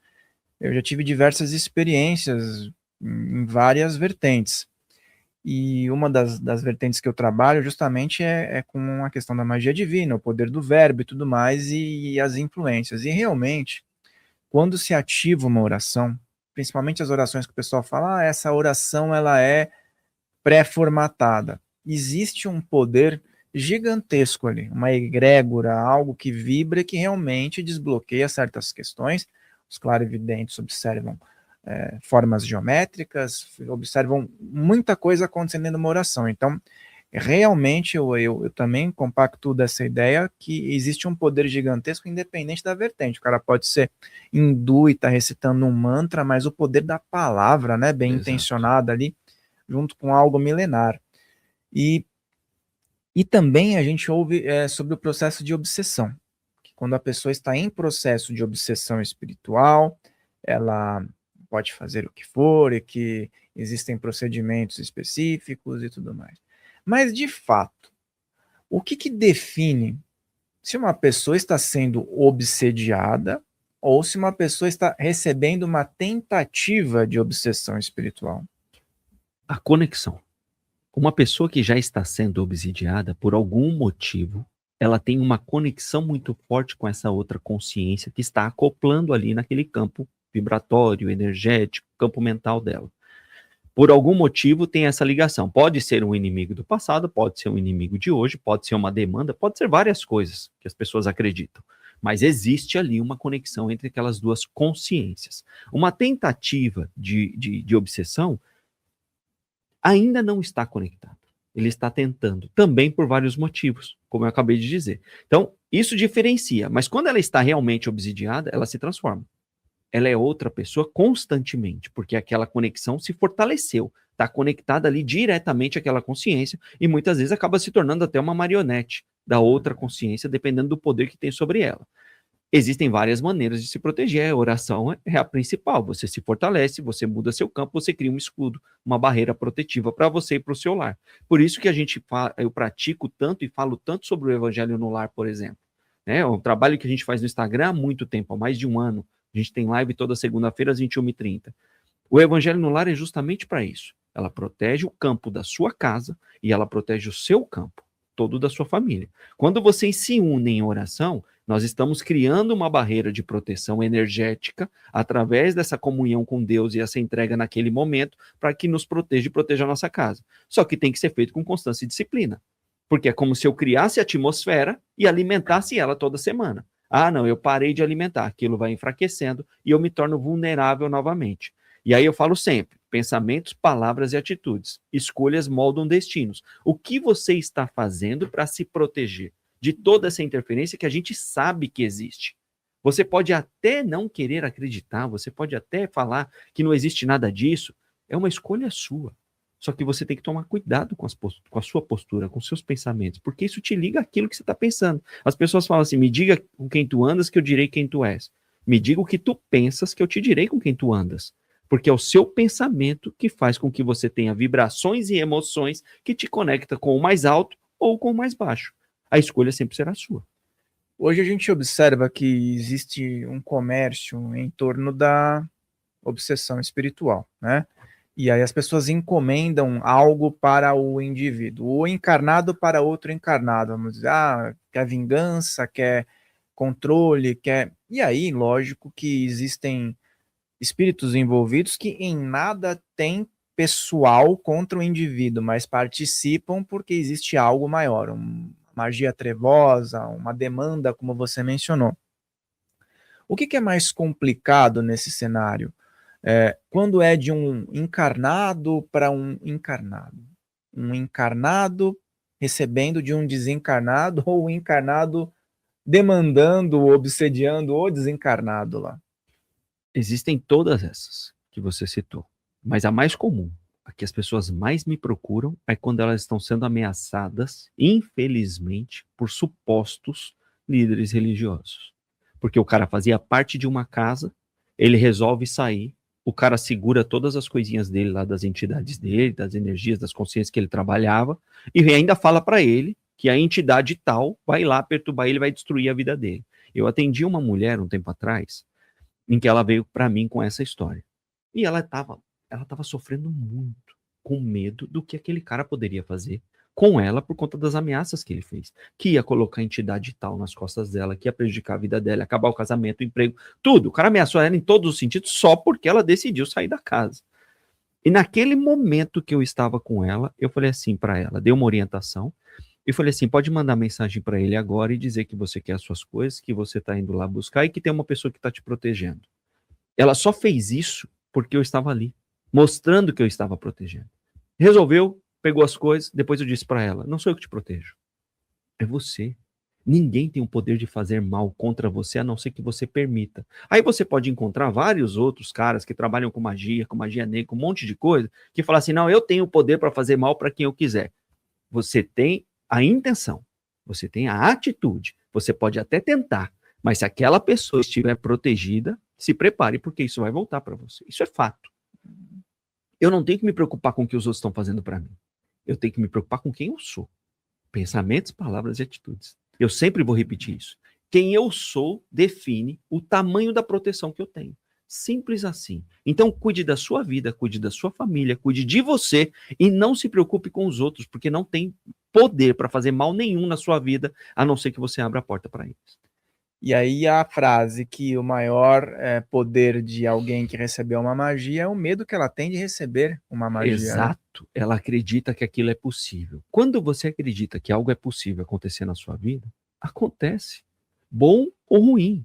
eu já tive diversas experiências em várias vertentes. E uma das vertentes que eu trabalho justamente é com a questão da magia divina, o poder do verbo e tudo mais, e as influências. E realmente, quando se ativa uma oração, principalmente as orações que o pessoal fala, essa oração ela é pré-formatada. Existe um poder gigantesco ali, uma egrégora, algo que vibra e que realmente desbloqueia certas questões. Os clarividentes observam formas geométricas, observam muita coisa acontecendo numa oração. Então, realmente, eu também compacto dessa ideia que existe um poder gigantesco independente da vertente. O cara pode ser hindu e estar recitando um mantra, mas o poder da palavra, né, bem intencionada ali, junto com algo milenar. E também a gente ouve sobre o processo de obsessão, que quando a pessoa está em processo de obsessão espiritual, ela pode fazer o que for e que existem procedimentos específicos e tudo mais. Mas, de fato, o que define se uma pessoa está sendo obsediada ou se uma pessoa está recebendo uma tentativa de obsessão espiritual? A conexão. Uma pessoa que já está sendo obsidiada, por algum motivo, ela tem uma conexão muito forte com essa outra consciência que está acoplando ali naquele campo vibratório, energético, campo mental dela. Por algum motivo tem essa ligação. Pode ser um inimigo do passado, pode ser um inimigo de hoje, pode ser uma demanda, pode ser várias coisas que as pessoas acreditam. Mas existe ali uma conexão entre aquelas duas consciências. Uma tentativa de obsessão ainda não está conectada. Ele está tentando, também por vários motivos, como eu acabei de dizer. Então, isso diferencia, mas quando ela está realmente obsidiada, ela se transforma. Ela é outra pessoa constantemente, porque aquela conexão se fortaleceu, está conectada ali diretamente àquela consciência e muitas vezes acaba se tornando até uma marionete da outra consciência, dependendo do poder que tem sobre ela. Existem várias maneiras de se proteger, a oração é a principal. Você se fortalece, você muda seu campo, você cria um escudo, uma barreira protetiva para você e para o seu lar. Por isso que eu pratico tanto e falo tanto sobre o Evangelho no Lar, por exemplo. É um trabalho que a gente faz no Instagram há muito tempo, há mais de um ano. A gente tem live toda segunda-feira às 21h30. O Evangelho no Lar é justamente para isso. Ela protege o campo da sua casa e ela protege o seu campo, todo da sua família. Quando vocês se unem em oração, nós estamos criando uma barreira de proteção energética através dessa comunhão com Deus e essa entrega naquele momento para que nos proteja e proteja a nossa casa. Só que tem que ser feito com constância e disciplina. Porque é como se eu criasse a atmosfera e alimentasse ela toda semana. Ah, não, eu parei de alimentar, aquilo vai enfraquecendo e eu me torno vulnerável novamente. E aí eu falo sempre, pensamentos, palavras e atitudes. Escolhas moldam destinos. O que você está fazendo para se proteger de toda essa interferência que a gente sabe que existe? Você pode até não querer acreditar, você pode até falar que não existe nada disso. É uma escolha sua. Só que você tem que tomar cuidado com a sua postura, com os seus pensamentos, porque isso te liga àquilo que você está pensando. As pessoas falam assim, me diga com quem tu andas que eu direi quem tu és. Me diga o que tu pensas que eu te direi com quem tu andas. Porque é o seu pensamento que faz com que você tenha vibrações e emoções que te conecta com o mais alto ou com o mais baixo. A escolha sempre será sua. Hoje a gente observa que existe um comércio em torno da obsessão espiritual, né? E aí as pessoas encomendam algo para o indivíduo, o encarnado para outro encarnado, vamos dizer, quer vingança, quer controle, quer... E aí, lógico que existem espíritos envolvidos que em nada têm pessoal contra o indivíduo, mas participam porque existe algo maior, uma magia trevosa, uma demanda, como você mencionou. O que é mais complicado nesse cenário? Quando é de um encarnado para um encarnado recebendo de um desencarnado ou o encarnado demandando, obsediando o desencarnado lá. Existem todas essas que você citou, mas a mais comum, a que as pessoas mais me procuram é quando elas estão sendo ameaçadas, infelizmente, por supostos líderes religiosos. Porque o cara fazia parte de uma casa, ele resolve sair, o cara segura todas as coisinhas dele lá das entidades dele, das energias, das consciências que ele trabalhava, e ainda fala para ele que a entidade tal vai lá perturbar ele, vai destruir a vida dele. Eu atendi uma mulher um tempo atrás, em que ela veio para mim com essa história. E ela estava sofrendo muito, com medo do que aquele cara poderia fazer com ela por conta das ameaças que ele fez. Que ia colocar a entidade tal nas costas dela, que ia prejudicar a vida dela, acabar o casamento, o emprego, tudo. O cara ameaçou ela em todos os sentidos só porque ela decidiu sair da casa. E naquele momento que eu estava com ela, eu falei assim para ela, dei uma orientação, e falei assim, pode mandar mensagem para ele agora e dizer que você quer as suas coisas, que você está indo lá buscar e que tem uma pessoa que está te protegendo. Ela só fez isso porque eu estava ali, mostrando que eu estava protegendo. Resolveu, pegou as coisas, depois eu disse para ela, não sou eu que te protejo, é você. Ninguém tem o poder de fazer mal contra você, a não ser que você permita. Aí você pode encontrar vários outros caras que trabalham com magia negra, com um monte de coisa, que falam assim, não, eu tenho o poder para fazer mal para quem eu quiser. Você tem a intenção, você tem a atitude, você pode até tentar, mas se aquela pessoa estiver protegida, se prepare, porque isso vai voltar para você. Isso é fato. Eu não tenho que me preocupar com o que os outros estão fazendo para mim. Eu tenho que me preocupar com quem eu sou. Pensamentos, palavras e atitudes. Eu sempre vou repetir isso. Quem eu sou define o tamanho da proteção que eu tenho. Simples assim. Então, cuide da sua vida, cuide da sua família, cuide de você e não se preocupe com os outros, porque não tem poder para fazer mal nenhum na sua vida, a não ser que você abra a porta para eles. E aí a frase que o maior poder de alguém que recebeu uma magia é o medo que ela tem de receber uma magia. Exato. Né? Ela acredita que aquilo é possível. Quando você acredita que algo é possível acontecer na sua vida, acontece. Bom ou ruim.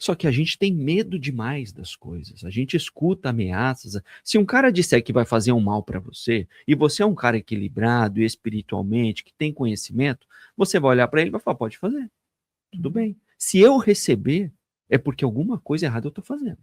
Só que a gente tem medo demais das coisas. A gente escuta ameaças. Se um cara disser que vai fazer um mal para você, e você é um cara equilibrado espiritualmente, que tem conhecimento, você vai olhar para ele e vai falar, pode fazer. Tudo bem. Se eu receber, é porque alguma coisa errada eu estou fazendo.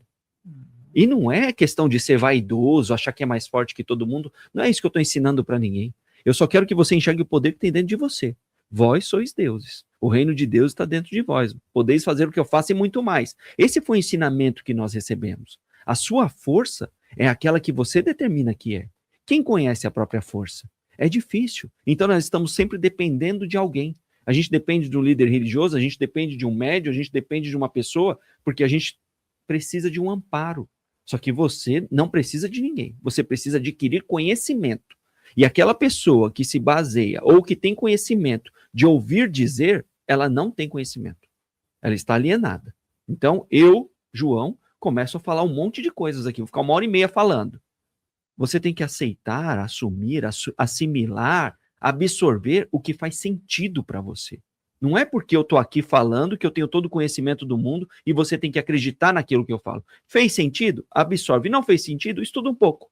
E não é questão de ser vaidoso, achar que é mais forte que todo mundo. Não é isso que eu estou ensinando para ninguém. Eu só quero que você enxergue o poder que tem dentro de você. Vós sois deuses. O reino de Deus está dentro de vós. Podeis fazer o que eu faço e muito mais. Esse foi o ensinamento que nós recebemos. A sua força é aquela que você determina que é. Quem conhece a própria força? É difícil. Então nós estamos sempre dependendo de alguém. A gente depende de um líder religioso, a gente depende de um médium, a gente depende de uma pessoa, porque a gente precisa de um amparo. Só que você não precisa de ninguém. Você precisa adquirir conhecimento. E aquela pessoa que se baseia ou que tem conhecimento de ouvir dizer, ela não tem conhecimento. Ela está alienada. Então, eu, João, começo a falar um monte de coisas aqui. Vou ficar 1h30 falando. Você tem que aceitar, assumir, assimilar, absorver o que faz sentido para você. Não é porque eu estou aqui falando que eu tenho todo o conhecimento do mundo e você tem que acreditar naquilo que eu falo. Fez sentido? Absorve. Não fez sentido? Estuda um pouco.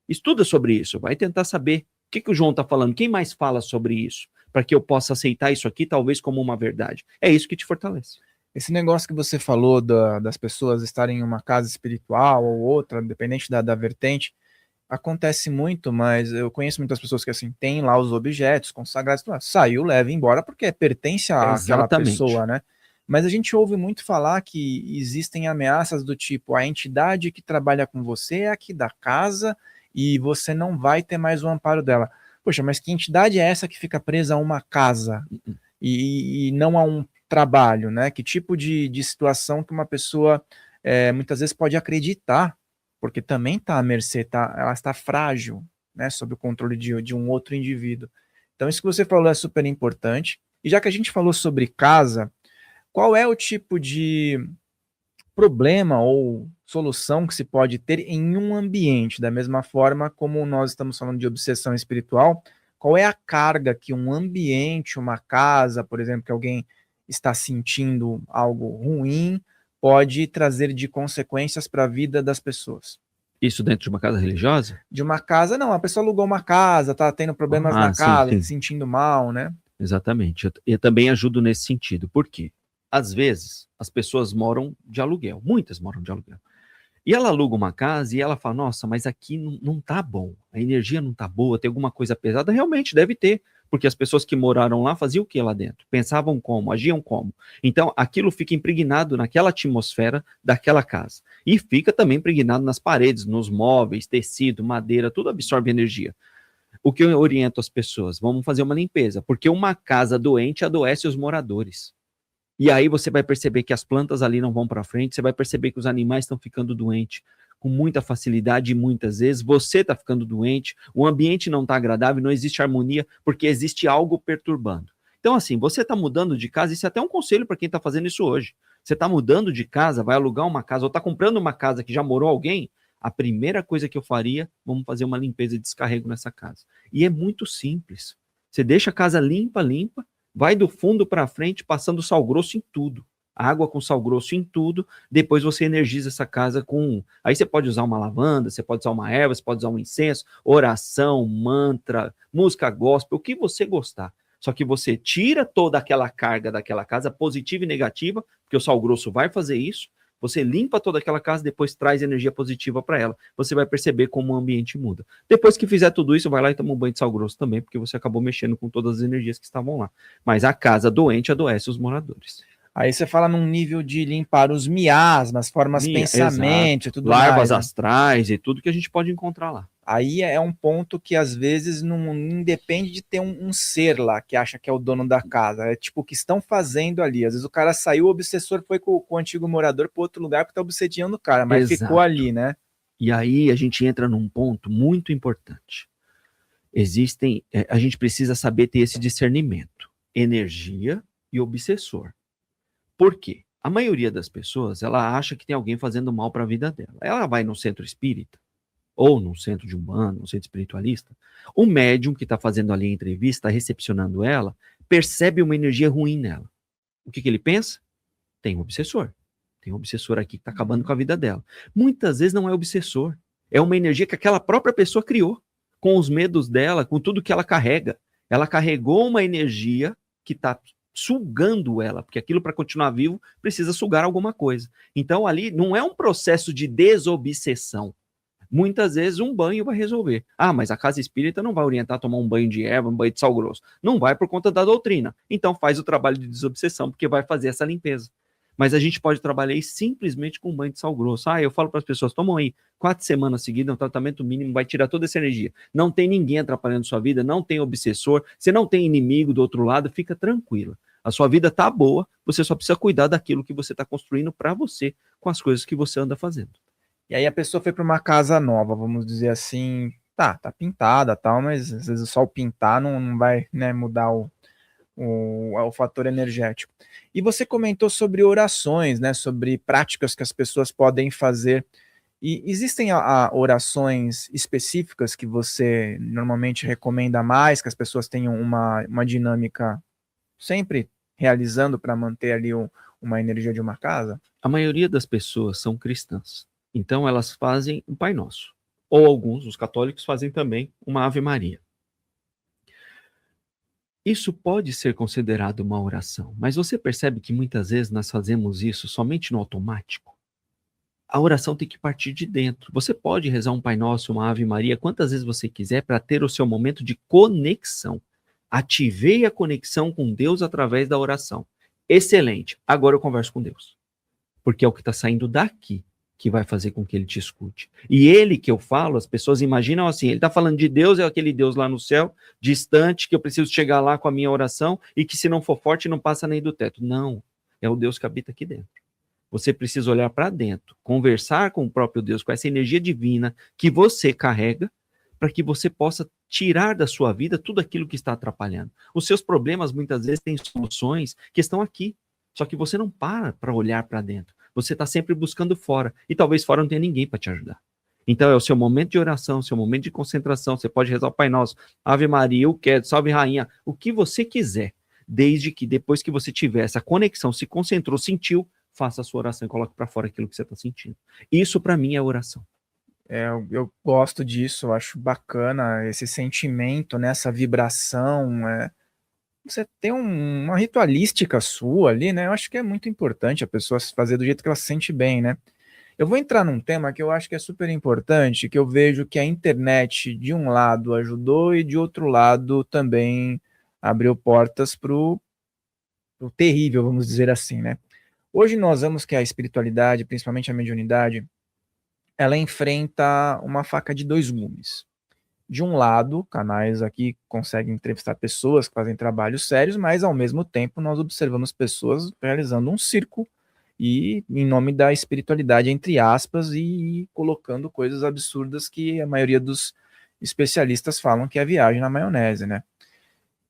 Estuda sobre isso. Vai tentar saber o que o João está falando. Quem mais fala sobre isso? Para que eu possa aceitar isso aqui, talvez como uma verdade. É isso que te fortalece. Esse negócio que você falou das pessoas estarem em uma casa espiritual ou outra, independente da vertente, acontece muito, mas eu conheço muitas pessoas que assim têm lá os objetos consagrados, saiu, leva embora porque pertence àquela pessoa, né? Mas a gente ouve muito falar que existem ameaças do tipo, a entidade que trabalha com você é aqui da casa e você não vai ter mais o amparo dela. Poxa, mas que entidade é essa que fica presa a uma casa e não a um trabalho, né? Que tipo de situação que uma pessoa muitas vezes pode acreditar, porque também está à mercê, ela está frágil, né, sob o controle de um outro indivíduo. Então isso que você falou é super importante. E já que a gente falou sobre casa, qual é o tipo de problema ou solução que se pode ter em um ambiente, da mesma forma como nós estamos falando de obsessão espiritual, qual é a carga que um ambiente, uma casa, por exemplo, que alguém está sentindo algo ruim, pode trazer de consequências para a vida das pessoas? Isso dentro de uma casa religiosa? De uma casa, não, a pessoa alugou uma casa, está tendo problemas na casa, se sentindo mal, né? Exatamente, eu também ajudo nesse sentido. Por quê? Às vezes, as pessoas moram de aluguel, muitas moram de aluguel. E ela aluga uma casa e ela fala, nossa, mas aqui não tá bom, a energia não tá boa, tem alguma coisa pesada. Realmente, deve ter, porque as pessoas que moraram lá faziam o que lá dentro? Pensavam como, agiam como. Então, aquilo fica impregnado naquela atmosfera daquela casa. E fica também impregnado nas paredes, nos móveis, tecido, madeira, tudo absorve energia. O que eu oriento as pessoas? Vamos fazer uma limpeza, porque uma casa doente adoece os moradores. E aí você vai perceber que as plantas ali não vão para frente, você vai perceber que os animais estão ficando doentes com muita facilidade e muitas vezes você está ficando doente, o ambiente não está agradável, não existe harmonia, porque existe algo perturbando. Então assim, você está mudando de casa, isso é até um conselho para quem está fazendo isso hoje. Você está mudando de casa, vai alugar uma casa, ou está comprando uma casa que já morou alguém, a primeira coisa que eu faria, vamos fazer uma limpeza e descarrego nessa casa. E é muito simples. Você deixa a casa limpa, vai do fundo para frente, passando sal grosso em tudo. Água com sal grosso em tudo. Depois você energiza essa casa com... Aí você pode usar uma lavanda, você pode usar uma erva, você pode usar um incenso, oração, mantra, música gospel, o que você gostar. Só que você tira toda aquela carga daquela casa, positiva e negativa, porque o sal grosso vai fazer isso. Você limpa toda aquela casa, depois traz energia positiva para ela. Você vai perceber como o ambiente muda. Depois que fizer tudo isso, vai lá e toma um banho de sal grosso também, porque você acabou mexendo com todas as energias que estavam lá. Mas a casa doente adoece os moradores. Aí você fala num nível de limpar os miasmas, formas, pensamentos e tudo mais. Larvas astrais e tudo que a gente pode encontrar lá. Aí é um ponto que às vezes não independe de ter um ser lá que acha que é o dono da casa. É tipo o que estão fazendo ali. Às vezes o cara saiu, o obsessor foi com o antigo morador para outro lugar porque tá obsediando o cara, mas ficou Exato. ali, né? E aí a gente entra num ponto muito importante. A gente precisa saber ter esse discernimento, energia e obsessor. Por quê? A maioria das pessoas, ela acha que tem alguém fazendo mal para a vida dela. Ela vai no centro espírita, ou num centro de umbanda, num centro espiritualista, o médium que está fazendo ali a entrevista, recepcionando ela, percebe uma energia ruim nela. O que ele pensa? Tem um obsessor. Tem um obsessor aqui que está acabando com a vida dela. Muitas vezes não é obsessor. É uma energia que aquela própria pessoa criou, com os medos dela, com tudo que ela carrega. Ela carregou uma energia que está sugando ela, porque aquilo para continuar vivo precisa sugar alguma coisa. Então ali não é um processo de desobsessão. Muitas vezes um banho vai resolver. Ah, mas a casa espírita não vai orientar a tomar um banho de erva, um banho de sal grosso. Não vai por conta da doutrina. Então faz o trabalho de desobsessão, porque vai fazer essa limpeza. Mas a gente pode trabalhar simplesmente com um banho de sal grosso. Ah, eu falo para as pessoas, tomam aí 4 semanas seguidas, um tratamento mínimo, vai tirar toda essa energia. Não tem ninguém atrapalhando sua vida, não tem obsessor, você não tem inimigo do outro lado, fica tranquila. A sua vida tá boa, você só precisa cuidar daquilo que você está construindo para você, com as coisas que você anda fazendo. E aí a pessoa foi para uma casa nova, vamos dizer assim, tá pintada tal, mas às vezes só o pintar não vai, né, mudar o fator energético. E você comentou sobre orações, né, sobre práticas que as pessoas podem fazer. E existem orações específicas que você normalmente recomenda mais, que as pessoas tenham uma dinâmica sempre realizando para manter ali uma energia de uma casa? A maioria das pessoas são cristãs. Então elas fazem um Pai Nosso. Ou alguns, os católicos, fazem também uma Ave Maria. Isso pode ser considerado uma oração, mas você percebe que muitas vezes nós fazemos isso somente no automático? A oração tem que partir de dentro. Você pode rezar um Pai Nosso, uma Ave Maria, quantas vezes você quiser para ter o seu momento de conexão. Ativei a conexão com Deus através da oração. Excelente. Agora eu converso com Deus. Porque é o que está saindo daqui que vai fazer com que ele te escute. E ele que eu falo, as pessoas imaginam assim, ele está falando de Deus, é aquele Deus lá no céu, distante, que eu preciso chegar lá com a minha oração e que se não for forte não passa nem do teto. Não, é o Deus que habita aqui dentro. Você precisa olhar para dentro, conversar com o próprio Deus, com essa energia divina que você carrega, para que você possa tirar da sua vida tudo aquilo que está atrapalhando. Os seus problemas muitas vezes têm soluções que estão aqui, só que você não para olhar para dentro. Você está sempre buscando fora. E talvez fora não tenha ninguém para te ajudar. Então é o seu momento de oração, seu momento de concentração. Você pode rezar o Pai Nosso, Ave Maria, o Quero, Salve Rainha, o que você quiser. Desde que depois que você tiver essa conexão, se concentrou, sentiu, faça a sua oração e coloque para fora aquilo que você está sentindo. Isso para mim é oração. Eu gosto disso, eu acho bacana esse sentimento, né, essa vibração. Você tem uma ritualística sua ali, né? Eu acho que é muito importante a pessoa se fazer do jeito que ela se sente bem, né? Eu vou entrar num tema que eu acho que é super importante, que eu vejo que a internet, de um lado, ajudou e de outro lado também abriu portas para o terrível, vamos dizer assim, né? Hoje nós vemos que a espiritualidade, principalmente a mediunidade, ela enfrenta uma faca de dois gumes. De um lado, canais aqui conseguem entrevistar pessoas que fazem trabalhos sérios, mas ao mesmo tempo nós observamos pessoas realizando um circo e em nome da espiritualidade, entre aspas, e colocando coisas absurdas que a maioria dos especialistas falam que é viagem na maionese, né?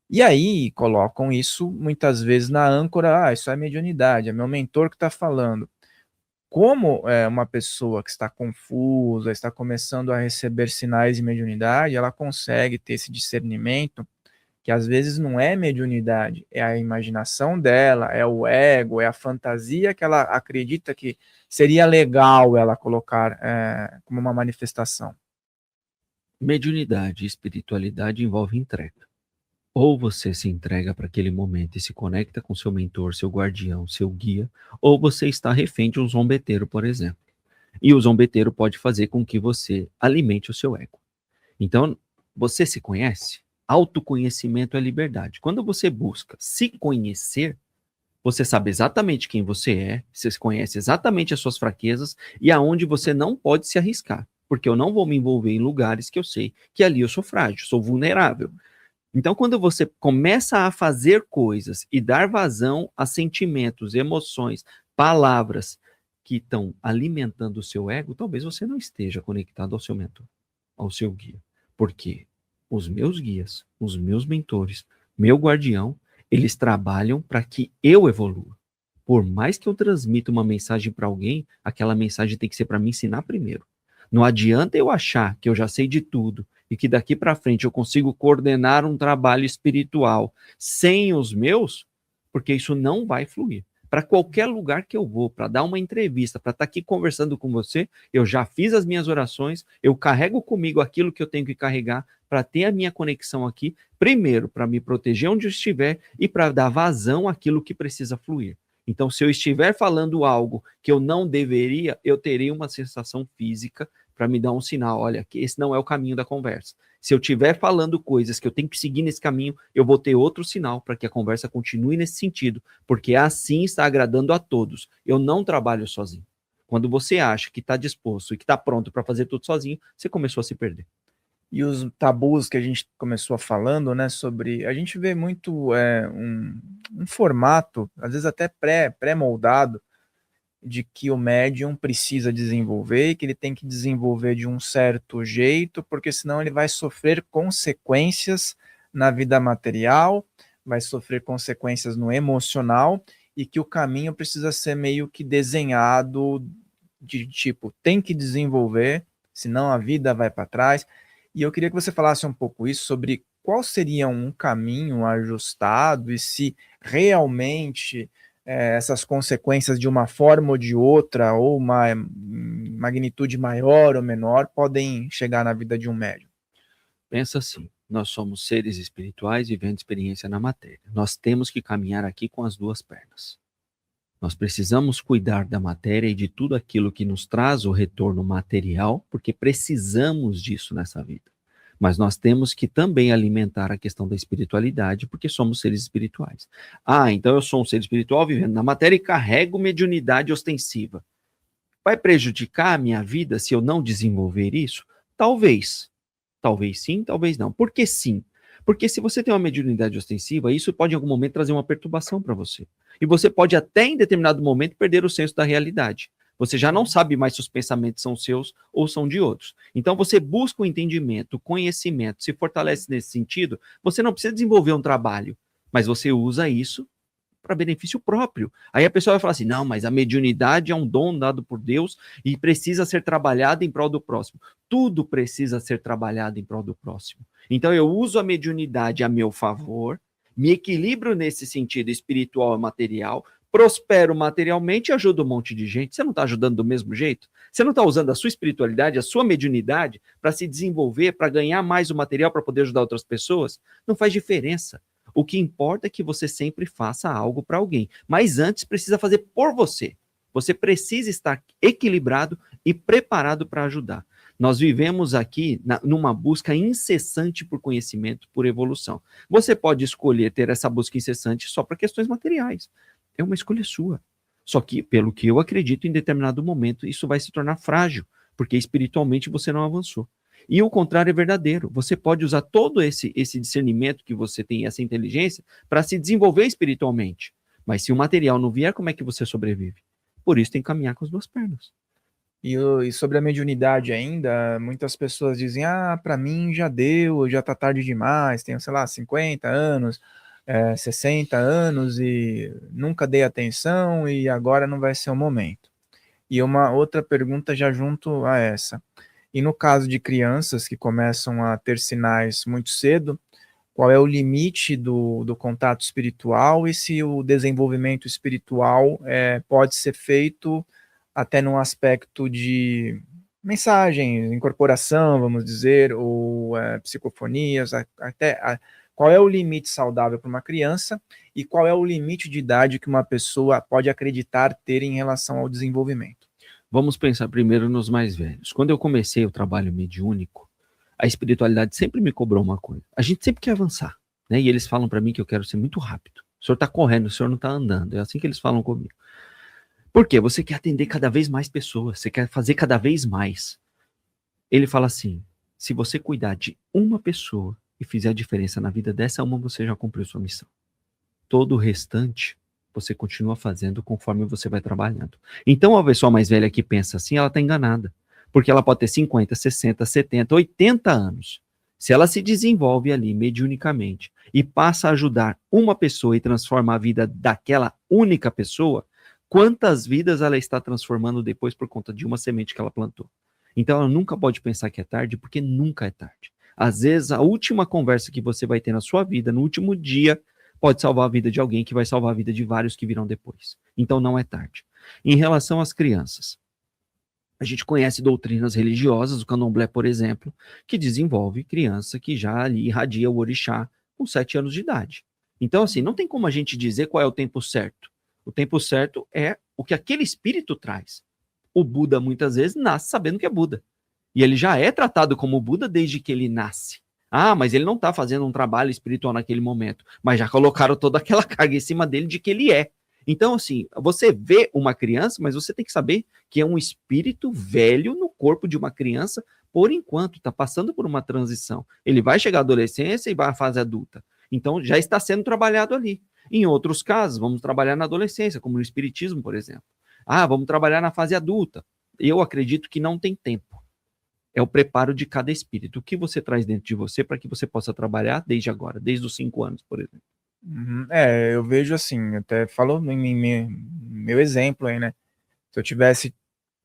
E aí colocam isso muitas vezes na âncora, isso é mediunidade, é meu mentor que está falando. Como uma pessoa que está confusa, está começando a receber sinais de mediunidade, ela consegue ter esse discernimento que às vezes não é mediunidade, é a imaginação dela, é o ego, é a fantasia que ela acredita que seria legal ela colocar como uma manifestação. Mediunidade e espiritualidade envolve entrega. Ou você se entrega para aquele momento e se conecta com seu mentor, seu guardião, seu guia, ou você está refém de um zombeteiro, por exemplo. E o zombeteiro pode fazer com que você alimente o seu ego. Então, você se conhece? Autoconhecimento é liberdade. Quando você busca se conhecer, você sabe exatamente quem você conhece exatamente as suas fraquezas e aonde você não pode se arriscar. porque eu não vou me envolver em lugares que eu sei que ali eu sou frágil, sou vulnerável. Então, quando você começa a fazer coisas e dar vazão a sentimentos, emoções, palavras que estão alimentando o seu ego, talvez você não esteja conectado ao seu mentor, ao seu guia. Porque os meus guias, os meus mentores, meu guardião, eles trabalham para que eu evolua. Por mais que eu transmita uma mensagem para alguém, aquela mensagem tem que ser para me ensinar primeiro. Não adianta eu achar que eu já sei de tudo e que daqui para frente eu consigo coordenar um trabalho espiritual sem os meus, porque isso não vai fluir. Para qualquer lugar que eu vou, para dar uma entrevista, para estar aqui conversando com você, eu já fiz as minhas orações, eu carrego comigo aquilo que eu tenho que carregar para ter a minha conexão aqui, primeiro para me proteger onde eu estiver e para dar vazão àquilo que precisa fluir. Então, se eu estiver falando algo que eu não deveria, eu terei uma sensação física para me dar um sinal, olha, que esse não é o caminho da conversa. Se eu estiver falando coisas que eu tenho que seguir nesse caminho, eu vou ter outro sinal para que a conversa continue nesse sentido, porque assim está agradando a todos. Eu não trabalho sozinho. Quando você acha que está disposto e que está pronto para fazer tudo sozinho, você começou a se perder. E os tabus que a gente começou falando, né, sobre... A gente vê muito um formato, às vezes até pré-moldado, de que o médium precisa desenvolver e que ele tem que desenvolver de um certo jeito, porque senão ele vai sofrer consequências na vida material, vai sofrer consequências no emocional, e que o caminho precisa ser meio que desenhado de tipo, tem que desenvolver, senão a vida vai para trás. E eu queria que você falasse um pouco isso sobre qual seria um caminho ajustado e se realmente essas consequências de uma forma ou de outra, ou uma magnitude maior ou menor, podem chegar na vida de um médium. Pensa assim, nós somos seres espirituais vivendo experiência na matéria. Nós temos que caminhar aqui com as duas pernas. Nós precisamos cuidar da matéria e de tudo aquilo que nos traz o retorno material, porque precisamos disso nessa vida. Mas nós temos que também alimentar a questão da espiritualidade, porque somos seres espirituais. Ah, então eu sou um ser espiritual vivendo na matéria e carrego mediunidade ostensiva. Vai prejudicar a minha vida se eu não desenvolver isso? Talvez. Talvez sim, talvez não. Por que sim? Porque se você tem uma mediunidade ostensiva, isso pode em algum momento trazer uma perturbação para você. E você pode até em determinado momento perder o senso da realidade. Você já não sabe mais se os pensamentos são seus ou são de outros. Então você busca o entendimento, o conhecimento, se fortalece nesse sentido, você não precisa desenvolver um trabalho, mas você usa isso para benefício próprio. Aí a pessoa vai falar assim, não, mas a mediunidade é um dom dado por Deus e precisa ser trabalhado em prol do próximo. Tudo precisa ser trabalhado em prol do próximo. Então eu uso a mediunidade a meu favor, me equilibro nesse sentido espiritual e material, prospero materialmente e ajudo um monte de gente. Você não está ajudando do mesmo jeito? Você não está usando a sua espiritualidade, a sua mediunidade para se desenvolver, para ganhar mais o material, para poder ajudar outras pessoas? Não faz diferença. O que importa é que você sempre faça algo para alguém. Mas antes precisa fazer por você. Você precisa estar equilibrado e preparado para ajudar. Nós vivemos aqui numa busca incessante por conhecimento, por evolução. Você pode escolher ter essa busca incessante só para questões materiais. É uma escolha sua. Só que, pelo que eu acredito, em determinado momento isso vai se tornar frágil, porque espiritualmente você não avançou. E o contrário é verdadeiro. Você pode usar todo esse discernimento que você tem, essa inteligência, para se desenvolver espiritualmente. Mas se o material não vier, como é que você sobrevive? Por isso tem que caminhar com as duas pernas. E sobre a mediunidade ainda, muitas pessoas dizem, para mim já deu, já tá tarde demais, tenho, sei lá, 50 anos, 60 anos e nunca dei atenção e agora não vai ser o momento. E uma outra pergunta já junto a essa. E no caso de crianças que começam a ter sinais muito cedo, qual é o limite do contato espiritual e se o desenvolvimento espiritual pode ser feito até num aspecto de mensagem, incorporação, vamos dizer, ou psicofonias, qual é o limite saudável para uma criança e qual é o limite de idade que uma pessoa pode acreditar ter em relação ao desenvolvimento? Vamos pensar primeiro nos mais velhos. Quando eu comecei o trabalho mediúnico, a espiritualidade sempre me cobrou uma coisa. A gente sempre quer avançar, né? E eles falam para mim que eu quero ser muito rápido. O senhor está correndo, o senhor não está andando. É assim que eles falam comigo. Por quê? Você quer atender cada vez mais pessoas, você quer fazer cada vez mais. ele fala assim, se você cuidar de uma pessoa e fizer a diferença na vida dessa uma, você já cumpriu sua missão. Todo o restante, você continua fazendo conforme você vai trabalhando. Então, a pessoa mais velha que pensa assim, ela está enganada. Porque ela pode ter 50, 60, 70, 80 anos. Se ela se desenvolve ali mediunicamente e passa a ajudar uma pessoa e transforma a vida daquela única pessoa, quantas vidas ela está transformando depois por conta de uma semente que ela plantou? Então, ela nunca pode pensar que é tarde, porque nunca é tarde. Às vezes, a última conversa que você vai ter na sua vida, no último dia, pode salvar a vida de alguém que vai salvar a vida de vários que virão depois. Então, não é tarde. Em relação às crianças, a gente conhece doutrinas religiosas, o candomblé, por exemplo, que desenvolve criança que já ali irradia o orixá com 7 anos de idade. Então, assim, não tem como a gente dizer qual é o tempo certo. O tempo certo é o que aquele espírito traz. O Buda, muitas vezes, nasce sabendo que é Buda. E ele já é tratado como Buda desde que ele nasce. Ah, mas ele não está fazendo um trabalho espiritual naquele momento. Mas já colocaram toda aquela carga em cima dele de que ele é. Então, assim, você vê uma criança, mas você tem que saber que é um espírito velho no corpo de uma criança, por enquanto, está passando por uma transição. Ele vai chegar à adolescência e vai à fase adulta. Então, já está sendo trabalhado ali. Em outros casos, vamos trabalhar na adolescência, como no espiritismo, por exemplo. Ah, vamos trabalhar na fase adulta. Eu acredito que não tem tempo. É o preparo de cada espírito. O que você traz dentro de você para que você possa trabalhar desde agora, desde os 5 anos, por exemplo. Eu vejo assim, até falo em meu exemplo aí, né? Se eu tivesse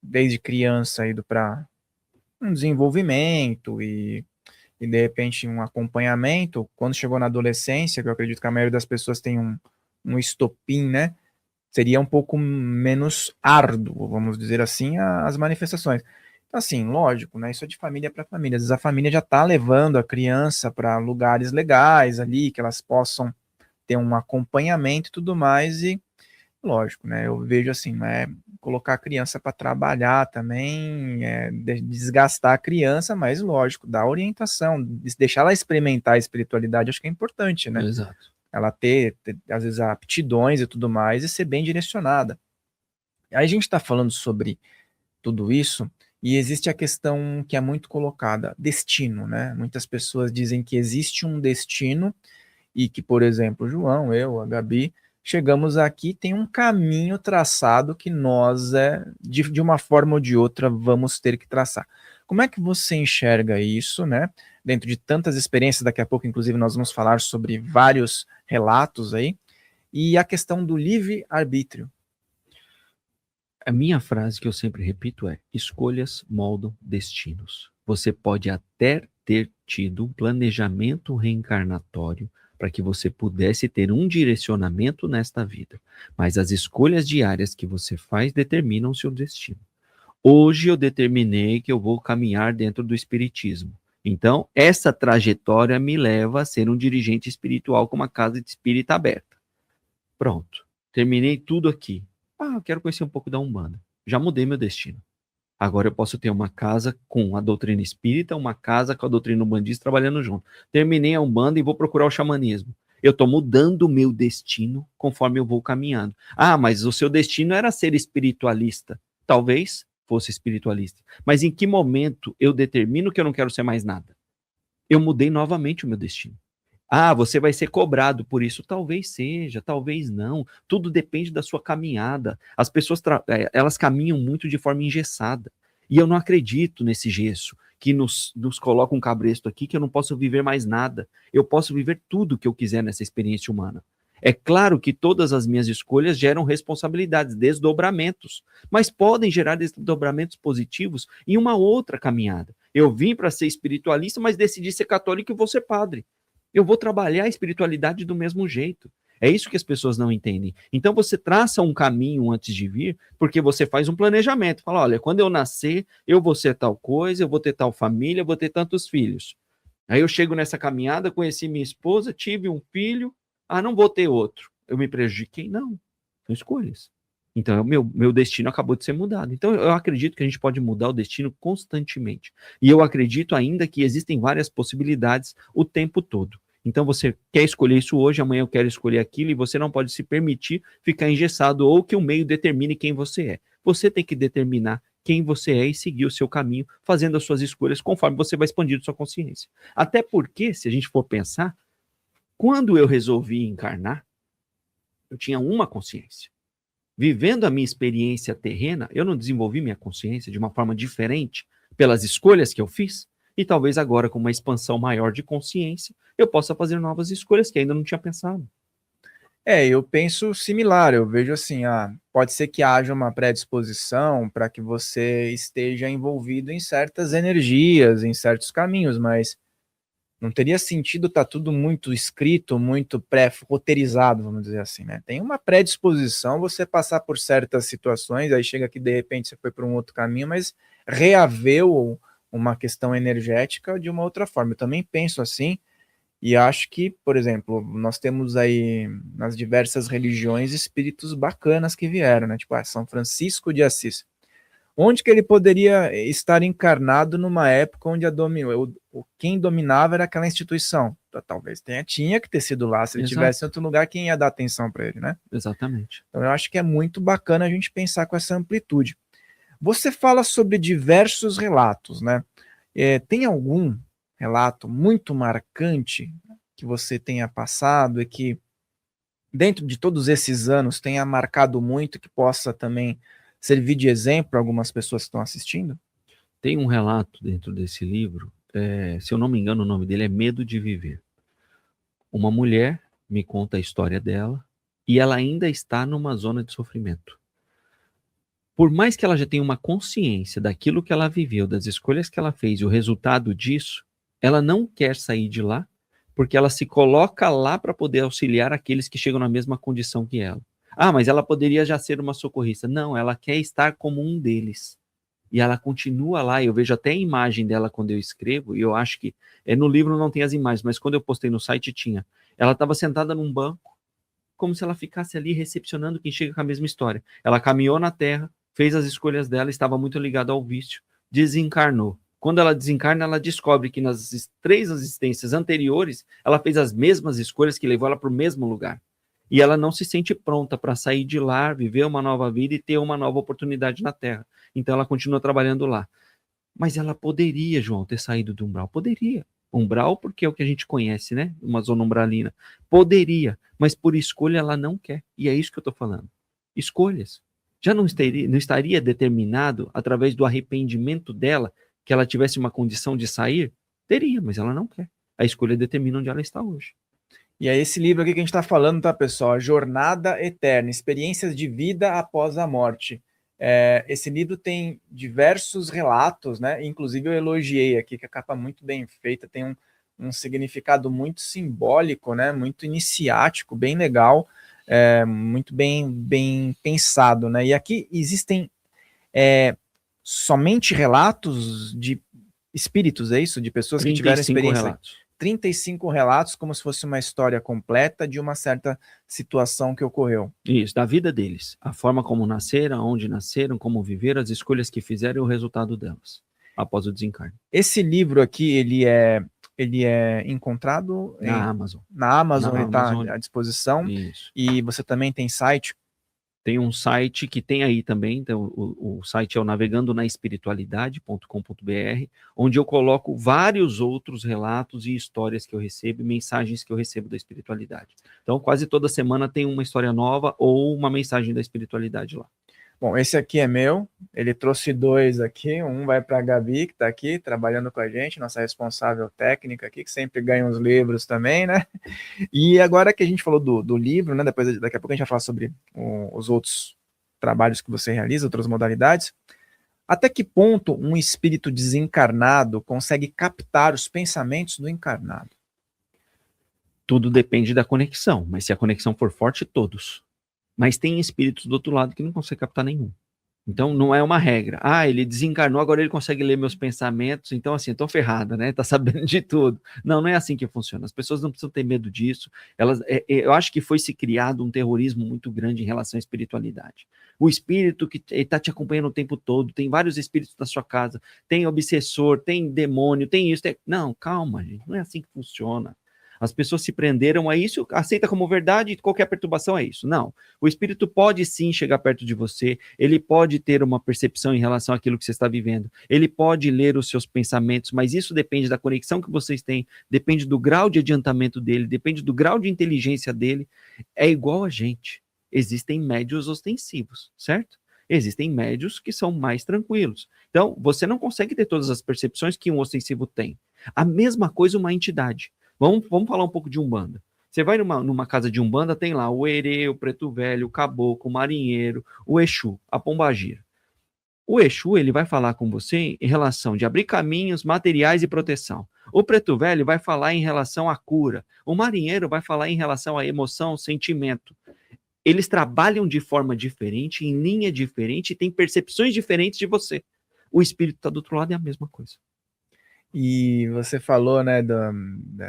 desde criança ido para um desenvolvimento e de repente um acompanhamento, quando chegou na adolescência, que eu acredito que a maioria das pessoas tem um estopim, né? Seria um pouco menos árduo, vamos dizer assim, as manifestações. Então, assim, lógico, né? Isso é de família para família. Às vezes a família já está levando a criança para lugares legais ali, que elas possam ter um acompanhamento e tudo mais, e lógico, né? Eu vejo assim, né? Colocar a criança para trabalhar também, desgastar a criança, mas lógico, dar orientação, deixar ela experimentar a espiritualidade, acho que é importante, né? Exato. Ela ter às vezes, aptidões e tudo mais, e ser bem direcionada. Aí a gente está falando sobre tudo isso, e existe a questão que é muito colocada, destino, né? Muitas pessoas dizem que existe um destino, e que, por exemplo, o João, eu, a Gabi, chegamos aqui, tem um caminho traçado que nós, de uma forma ou de outra, vamos ter que traçar. Como é que você enxerga isso, né? Dentro de tantas experiências, daqui a pouco, inclusive, nós vamos falar sobre vários relatos aí, e a questão do livre-arbítrio. A minha frase que eu sempre repito é: escolhas moldam destinos. Você pode até ter tido um planejamento reencarnatório para que você pudesse ter um direcionamento nesta vida, mas as escolhas diárias que você faz determinam o seu destino. Hoje eu determinei que eu vou caminhar dentro do espiritismo. Então, essa trajetória me leva a ser um dirigente espiritual com uma casa de espírita aberta. Pronto. Terminei tudo aqui. Ah, eu quero conhecer um pouco da Umbanda. Já mudei meu destino. Agora eu posso ter uma casa com a doutrina espírita, uma casa com a doutrina umbandista trabalhando junto. Terminei a Umbanda e vou procurar o xamanismo. Eu estou mudando o meu destino conforme eu vou caminhando. Ah, mas o seu destino era ser espiritualista. Talvez fosse espiritualista. Mas em que momento eu determino que eu não quero ser mais nada? Eu mudei novamente o meu destino. Ah, você vai ser cobrado por isso. Talvez seja, talvez não. Tudo depende da sua caminhada. As pessoas, elas caminham muito de forma engessada. E eu não acredito nesse gesso que nos coloca um cabresto aqui que eu não posso viver mais nada. Eu posso viver tudo que eu quiser nessa experiência humana. É claro que todas as minhas escolhas geram responsabilidades, desdobramentos, mas podem gerar desdobramentos positivos em uma outra caminhada. Eu vim para ser espiritualista, mas decidi ser católico e vou ser padre. Eu vou trabalhar a espiritualidade do mesmo jeito. É isso que as pessoas não entendem. Então você traça um caminho antes de vir, porque você faz um planejamento. Fala, olha, quando eu nascer, eu vou ser tal coisa, eu vou ter tal família, eu vou ter tantos filhos. Aí eu chego nessa caminhada, conheci minha esposa, tive um filho, não vou ter outro. Eu me prejudiquei? Não. São escolhas. Então, meu destino acabou de ser mudado. Então, eu acredito que a gente pode mudar o destino constantemente. E eu acredito ainda que existem várias possibilidades o tempo todo. Então, você quer escolher isso hoje, amanhã eu quero escolher aquilo, e você não pode se permitir ficar engessado ou que o meio determine quem você é. Você tem que determinar quem você é e seguir o seu caminho, fazendo as suas escolhas conforme você vai expandindo sua consciência. Até porque, se a gente for pensar, quando eu resolvi encarnar, eu tinha uma consciência. Vivendo a minha experiência terrena, eu não desenvolvi minha consciência de uma forma diferente pelas escolhas que eu fiz? E talvez agora, com uma expansão maior de consciência, eu possa fazer novas escolhas que ainda não tinha pensado. Eu penso similar, eu vejo assim, pode ser que haja uma predisposição para que você esteja envolvido em certas energias, em certos caminhos, mas não teria sentido estar tudo muito escrito, muito pré-roteirizado, vamos dizer assim, né? Tem uma predisposição você passar por certas situações, aí chega que de repente você foi por um outro caminho, mas reaveu uma questão energética de uma outra forma. Eu também penso assim, e acho que, por exemplo, nós temos aí nas diversas religiões espíritos bacanas que vieram, né? Tipo, São Francisco de Assis. Onde que ele poderia estar encarnado numa época onde quem dominava era aquela instituição? Talvez tinha que ter sido lá. Se ele tivesse em outro lugar, quem ia dar atenção para ele, né? Exatamente. Então eu acho que é muito bacana a gente pensar com essa amplitude. Você fala sobre diversos relatos, né? Tem algum relato muito marcante que você tenha passado e que, dentro de todos esses anos, tenha marcado muito, que possa também servir de exemplo para algumas pessoas que estão assistindo? Tem um relato dentro desse livro, se eu não me engano, o nome dele é Medo de Viver. Uma mulher me conta a história dela e ela ainda está numa zona de sofrimento. Por mais que ela já tenha uma consciência daquilo que ela viveu, das escolhas que ela fez e o resultado disso, ela não quer sair de lá, porque ela se coloca lá para poder auxiliar aqueles que chegam na mesma condição que ela. Mas ela poderia já ser uma socorrista. Não, ela quer estar como um deles. E ela continua lá, eu vejo até a imagem dela quando eu escrevo, e eu acho que, no livro não tem as imagens, mas quando eu postei no site tinha. Ela estava sentada num banco, como se ela ficasse ali recepcionando quem chega com a mesma história. Ela caminhou na Terra, fez as escolhas dela, estava muito ligada ao vício, desencarnou. Quando ela desencarna, ela descobre que nas 3 existências anteriores, ela fez as mesmas escolhas que levou ela para o mesmo lugar. E ela não se sente pronta para sair de lá, viver uma nova vida e ter uma nova oportunidade na Terra. Então ela continua trabalhando lá. Mas ela poderia, João, ter saído do umbral. Poderia. Umbral porque é o que a gente conhece, né? Uma zona umbralina. Poderia, mas por escolha ela não quer. E é isso que eu estou falando. Escolhas. Já não estaria determinado, através do arrependimento dela, que ela tivesse uma condição de sair? Teria, mas ela não quer. A escolha determina onde ela está hoje. E é esse livro aqui que a gente está falando, tá, pessoal? Jornada Eterna, Experiências de Vida Após a Morte. Esse livro tem diversos relatos, né? Inclusive eu elogiei aqui, que a capa é muito bem feita, tem um significado muito simbólico, né? Muito iniciático, bem legal, muito bem pensado, né? E aqui existem somente relatos de espíritos, é isso? De pessoas que tiveram 35 experiência. relatos. 35 relatos, como se fosse uma história completa de uma certa situação que ocorreu. Isso, da vida deles. A forma como nasceram, onde nasceram, como viveram, as escolhas que fizeram e o resultado delas, após o desencarne. Esse livro aqui, ele é encontrado Na Amazon. Na Amazon, ele está Amazon. à disposição. Isso. E você também tem site? Tem um site que tem aí também, então o site é o navegandonaespiritualidade.com.br, onde eu coloco vários outros relatos e histórias que eu recebo, mensagens que eu recebo da espiritualidade. Então, quase toda semana tem uma história nova ou uma mensagem da espiritualidade lá. Bom, esse aqui é meu, ele trouxe 2 aqui, um vai para a Gabi, que está aqui trabalhando com a gente, nossa responsável técnica aqui, que sempre ganha uns livros também, né? E agora que a gente falou do livro, né? Daqui a pouco a gente vai falar sobre os outros trabalhos que você realiza, outras modalidades. Até que ponto um espírito desencarnado consegue captar os pensamentos do encarnado? Tudo depende da conexão, mas se a conexão for forte, todos. Mas tem espíritos do outro lado que não conseguem captar nenhum. Então, não é uma regra. Ele desencarnou, agora ele consegue ler meus pensamentos, então assim, eu tô ferrada, né? Tá sabendo de tudo. Não é assim que funciona. As pessoas não precisam ter medo disso. Eu acho que foi se criado um terrorismo muito grande em relação à espiritualidade. O espírito que está te acompanhando o tempo todo, tem vários espíritos na sua casa, tem obsessor, tem demônio, tem isso, tem... Não, calma, gente, não é assim que funciona. As pessoas se prenderam a isso, aceita como verdade e qualquer perturbação é isso. Não. O espírito pode sim chegar perto de você, ele pode ter uma percepção em relação àquilo que você está vivendo, ele pode ler os seus pensamentos, mas isso depende da conexão que vocês têm, depende do grau de adiantamento dele, depende do grau de inteligência dele. É igual a gente. Existem médios ostensivos, certo? Existem médios que são mais tranquilos. Então, você não consegue ter todas as percepções que um ostensivo tem. A mesma coisa uma entidade. Vamos falar um pouco de Umbanda. Você vai numa casa de Umbanda, tem lá o Herê, o Preto Velho, o Caboclo, o Marinheiro, o Exu, a Pombagira. O Exu, ele vai falar com você em relação de abrir caminhos, materiais e proteção. O Preto Velho vai falar em relação à cura. O Marinheiro vai falar em relação à emoção, sentimento. Eles trabalham de forma diferente, em linha diferente, e têm percepções diferentes de você. O espírito está do outro lado, é a mesma coisa. E você falou, né,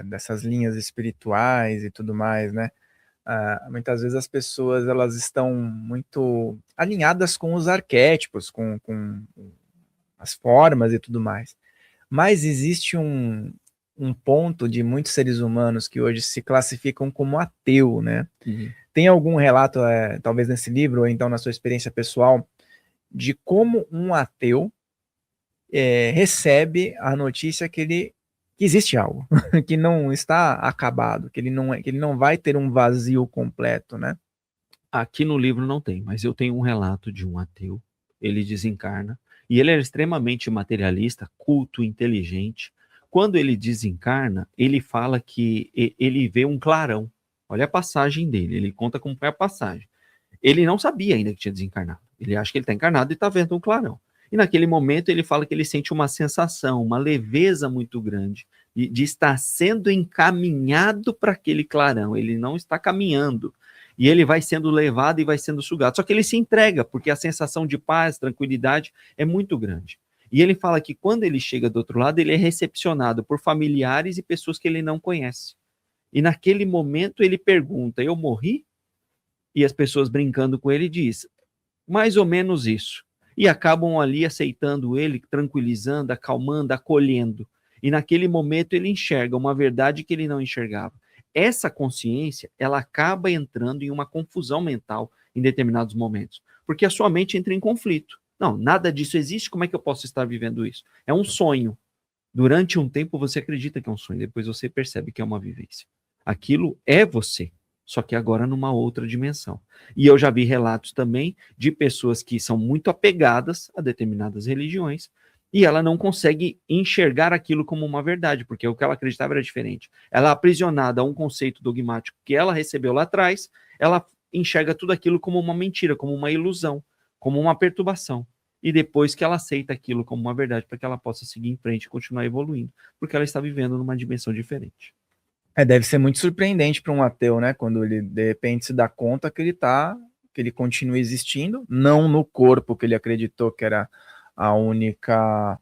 dessas linhas espirituais e tudo mais, né? Muitas vezes as pessoas elas estão muito alinhadas com os arquétipos, com as formas e tudo mais. Mas existe um ponto de muitos seres humanos que hoje se classificam como ateu, né? Uhum. Tem algum relato, talvez nesse livro, ou então na sua experiência pessoal, de como um ateu recebe a notícia que existe algo, que não está acabado, que ele não vai ter um vazio completo, né? Aqui no livro não tem, mas eu tenho um relato de um ateu. Ele desencarna e ele era extremamente materialista, culto, inteligente. Quando ele desencarna, ele fala que ele vê um clarão. Olha a passagem dele, ele conta como foi a passagem. Ele não sabia ainda que tinha desencarnado. Ele acha que ele está encarnado e está vendo um clarão. E naquele momento ele fala que ele sente uma sensação, uma leveza muito grande de estar sendo encaminhado para aquele clarão. Ele não está caminhando. E ele vai sendo levado e vai sendo sugado. Só que ele se entrega, porque a sensação de paz, tranquilidade é muito grande. E ele fala que quando ele chega do outro lado, ele é recepcionado por familiares e pessoas que ele não conhece. E naquele momento ele pergunta: eu morri? E as pessoas brincando com ele diz: mais ou menos isso. E acabam ali aceitando ele, tranquilizando, acalmando, acolhendo. E naquele momento ele enxerga uma verdade que ele não enxergava. Essa consciência, ela acaba entrando em uma confusão mental em determinados momentos, porque a sua mente entra em conflito. Não, nada disso existe, como é que eu posso estar vivendo isso? É um sonho. Durante um tempo você acredita que é um sonho, depois você percebe que é uma vivência. Aquilo é você, só que agora numa outra dimensão. E eu já vi relatos também de pessoas que são muito apegadas a determinadas religiões e ela não consegue enxergar aquilo como uma verdade, porque o que ela acreditava era diferente. Ela é aprisionada a um conceito dogmático que ela recebeu lá atrás, ela enxerga tudo aquilo como uma mentira, como uma ilusão, como uma perturbação. E depois que ela aceita aquilo como uma verdade, para que ela possa seguir em frente e continuar evoluindo, porque ela está vivendo numa dimensão diferente. Deve ser muito surpreendente para um ateu, né? Quando ele de repente se dá conta que ele continua existindo, não no corpo que ele acreditou que era a única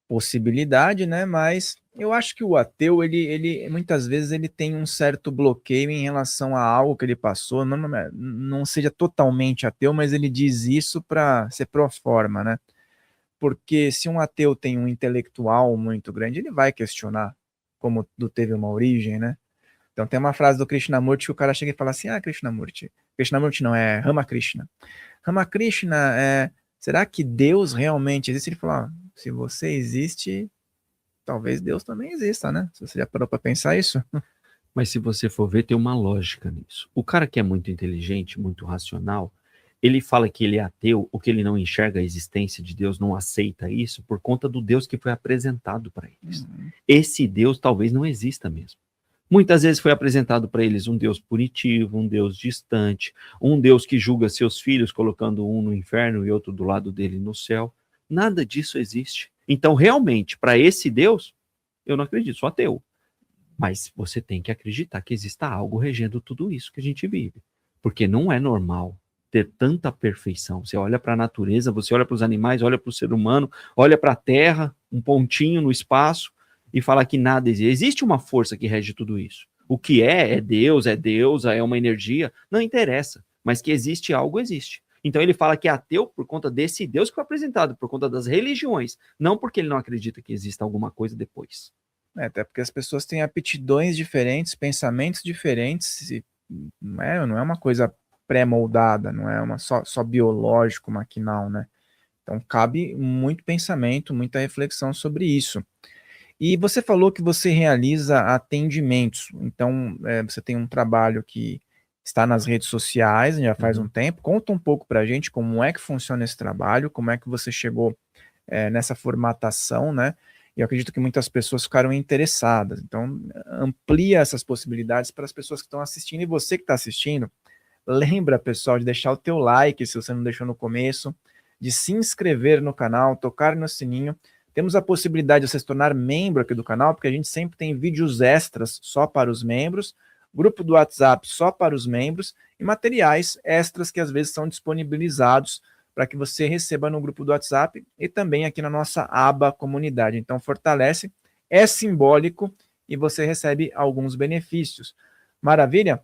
possibilidade, né? Mas eu acho que o ateu, ele muitas vezes ele tem um certo bloqueio em relação a algo que ele passou, não seja totalmente ateu, mas ele diz isso para ser pro forma, né? Porque se um ateu tem um intelectual muito grande, ele vai questionar como tudo teve uma origem, né? Então tem uma frase do Krishnamurti que o cara chega e fala assim: Krishnamurti não, é Ramakrishna. Ramakrishna, será que Deus realmente existe? Ele falou: se você existe, talvez Deus também exista, né? Se você já parou para pensar isso. Mas se você for ver, tem uma lógica nisso. O cara que é muito inteligente, muito racional, ele fala que ele é ateu, ou que ele não enxerga a existência de Deus, não aceita isso, por conta do Deus que foi apresentado para eles. Esse Deus talvez não exista mesmo. Muitas vezes foi apresentado para eles um Deus punitivo, um Deus distante, um Deus que julga seus filhos, colocando um no inferno e outro do lado dele no céu. Nada disso existe. Então, realmente, para esse Deus, eu não acredito, sou ateu. Mas você tem que acreditar que exista algo regendo tudo isso que a gente vive. Porque não é normal ter tanta perfeição. Você olha para a natureza, você olha para os animais, olha para o ser humano, olha para a Terra, um pontinho no espaço, e fala que nada existe. Existe uma força que rege tudo isso. O que é Deus, é deusa, é uma energia, não interessa. Mas que existe algo, existe. Então ele fala que é ateu por conta desse Deus que foi apresentado, por conta das religiões, não porque ele não acredita que exista alguma coisa depois. Até porque as pessoas têm aptidões diferentes, pensamentos diferentes, e não é uma coisa pré-moldada, não é uma só biológico, maquinal, né? Então cabe muito pensamento, muita reflexão sobre isso. E você falou que você realiza atendimentos, então você tem um trabalho que está nas redes sociais já faz um tempo. Conta um pouco para a gente como é que funciona esse trabalho, como é que você chegou nessa formatação, né? E eu acredito que muitas pessoas ficaram interessadas. Então, amplia essas possibilidades para as pessoas que estão assistindo. E você que está assistindo, lembra, pessoal, de deixar o teu like, se você não deixou no começo, de se inscrever no canal, tocar no sininho. Temos a possibilidade de você se tornar membro aqui do canal, porque a gente sempre tem vídeos extras só para os membros, grupo do WhatsApp só para os membros e materiais extras que às vezes são disponibilizados para que você receba no grupo do WhatsApp e também aqui na nossa aba comunidade. Então fortalece, é simbólico e você recebe alguns benefícios. Maravilha?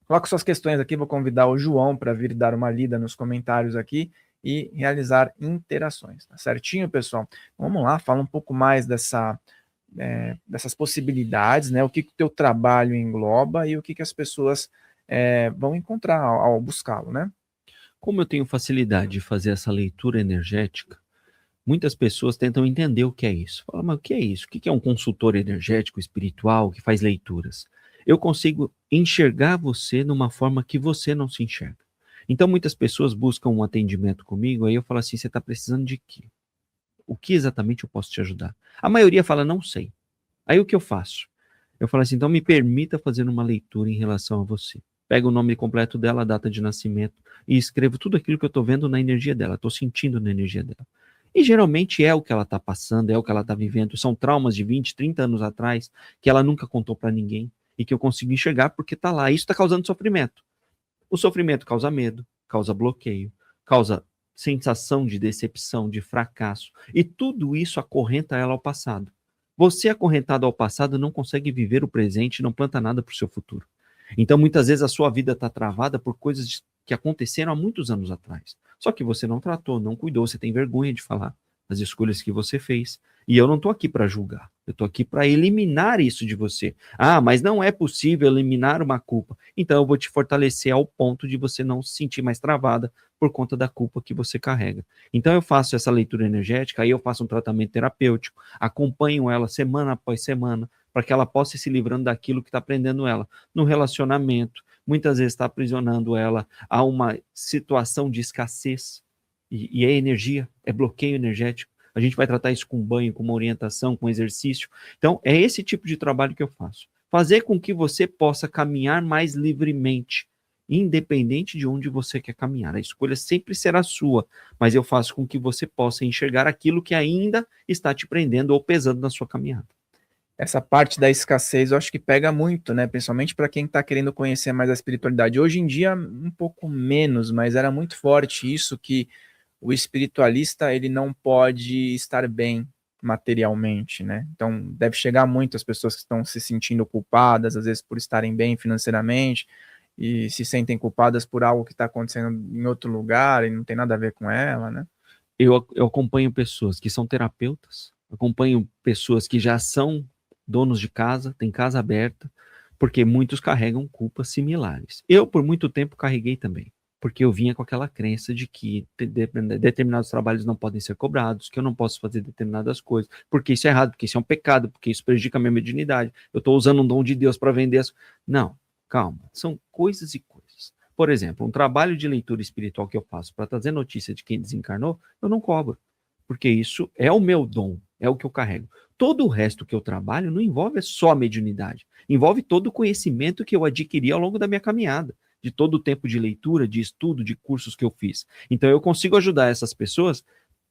Coloque suas questões aqui, vou convidar o João para vir dar uma lida nos comentários aqui e realizar interações. Tá certinho, pessoal? Vamos lá, fala um pouco mais dessas possibilidades, né? O que o teu trabalho engloba e o que as pessoas vão encontrar ao buscá-lo, né? Como eu tenho facilidade de fazer essa leitura energética, muitas pessoas tentam entender o que é isso. Fala, mas o que é isso? O que é um consultor energético espiritual que faz leituras? Eu consigo enxergar você numa forma que você não se enxerga. Então, muitas pessoas buscam um atendimento comigo, aí eu falo assim, você está precisando de quê? O que exatamente eu posso te ajudar? A maioria fala, não sei. Aí o que eu faço? Eu falo assim, então me permita fazer uma leitura em relação a você. Pego o nome completo dela, a data de nascimento, e escrevo tudo aquilo que eu estou vendo na energia dela, estou sentindo na energia dela. E geralmente é o que ela está passando, é o que ela está vivendo. São traumas de 20, 30 anos atrás, que ela nunca contou para ninguém, e que eu consigo enxergar porque está lá. Isso está causando sofrimento. O sofrimento causa medo, causa bloqueio, causa sensação de decepção, de fracasso. E tudo isso acorrenta ela ao passado. Você acorrentado ao passado não consegue viver o presente e não planta nada para o seu futuro. Então, muitas vezes, a sua vida está travada por coisas que aconteceram há muitos anos atrás. Só que você não tratou, não cuidou, você tem vergonha de falar das escolhas que você fez. E eu não estou aqui para julgar, eu estou aqui para eliminar isso de você. Ah, mas não é possível eliminar uma culpa. Então eu vou te fortalecer ao ponto de você não se sentir mais travada por conta da culpa que você carrega. Então eu faço essa leitura energética, aí eu faço um tratamento terapêutico, acompanho ela semana após semana, para que ela possa ir se livrando daquilo que está prendendo ela no relacionamento, muitas vezes está aprisionando ela a uma situação de escassez, e é energia, é bloqueio energético. A gente vai tratar isso com banho, com uma orientação, com exercício. Então, é esse tipo de trabalho que eu faço. Fazer com que você possa caminhar mais livremente, independente de onde você quer caminhar. A escolha sempre será sua, mas eu faço com que você possa enxergar aquilo que ainda está te prendendo ou pesando na sua caminhada. Essa parte da escassez eu acho que pega muito, né? Principalmente para quem está querendo conhecer mais a espiritualidade. Hoje em dia, um pouco menos, mas era muito forte isso que o espiritualista ele não pode estar bem materialmente, né? Então deve chegar muito as pessoas que estão se sentindo culpadas, às vezes por estarem bem financeiramente e se sentem culpadas por algo que está acontecendo em outro lugar e não tem nada a ver com ela, né? Eu acompanho pessoas que são terapeutas, acompanho pessoas que já são donos de casa, têm casa aberta, porque muitos carregam culpas similares. Eu, por muito tempo, carreguei também, porque eu vinha com aquela crença de que determinados trabalhos não podem ser cobrados, que eu não posso fazer determinadas coisas, porque isso é errado, porque isso é um pecado, porque isso prejudica a minha mediunidade, eu estou usando um dom de Deus para vender as... Não, calma, são coisas e coisas. Por exemplo, um trabalho de leitura espiritual que eu faço para trazer notícia de quem desencarnou, eu não cobro, porque isso é o meu dom, é o que eu carrego. Todo o resto que eu trabalho não envolve só a mediunidade, envolve todo o conhecimento que eu adquiri ao longo da minha caminhada, de todo o tempo de leitura, de estudo, de cursos que eu fiz. Então eu consigo ajudar essas pessoas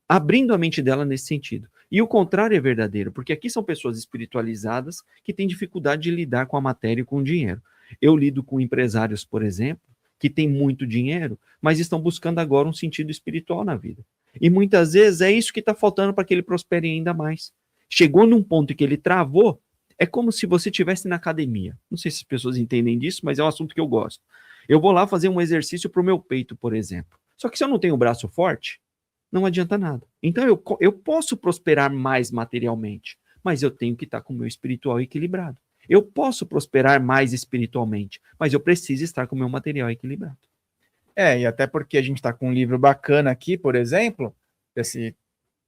abrindo a mente dela nesse sentido. E o contrário é verdadeiro, porque aqui são pessoas espiritualizadas que têm dificuldade de lidar com a matéria e com o dinheiro. Eu lido com empresários, por exemplo, que têm muito dinheiro, mas estão buscando agora um sentido espiritual na vida. E muitas vezes é isso que está faltando para que ele prospere ainda mais. Chegou num ponto em que ele travou, é como se você estivesse na academia. Não sei se as pessoas entendem disso, mas é um assunto que eu gosto. Eu vou lá fazer um exercício para o meu peito, por exemplo. Só que se eu não tenho o braço forte, não adianta nada. Então eu posso prosperar mais materialmente, mas eu tenho que estar com o meu espiritual equilibrado. Eu posso prosperar mais espiritualmente, mas eu preciso estar com o meu material equilibrado. E até porque a gente está com um livro bacana aqui, por exemplo,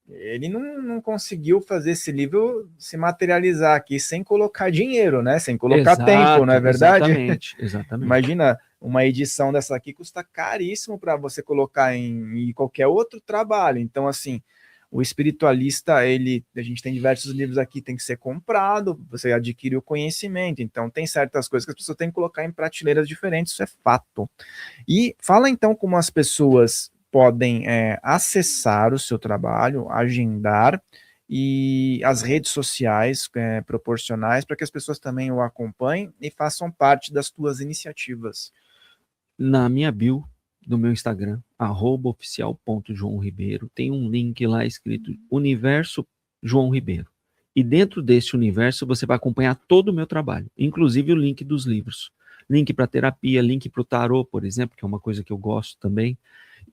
ele não conseguiu fazer esse livro se materializar aqui sem colocar dinheiro, né? Sem colocar tempo, não é verdade? Exatamente. Imagina, uma edição dessa aqui custa caríssimo para você colocar em qualquer outro trabalho. Então, assim, o espiritualista, a gente tem diversos livros aqui, tem que ser comprado, você adquire o conhecimento. Então, tem certas coisas que as pessoas têm que colocar em prateleiras diferentes, isso é fato. E fala então como as pessoas podem acessar o seu trabalho, agendar e as redes sociais proporcionais para que as pessoas também o acompanhem e façam parte das tuas iniciativas. Na minha bio do meu Instagram, @oficial.joaoribeiro, tem um link lá escrito Universo João Ribeiro. E dentro desse universo você vai acompanhar todo o meu trabalho, inclusive o link dos livros. Link para terapia, link para o tarô, por exemplo, que é uma coisa que eu gosto também.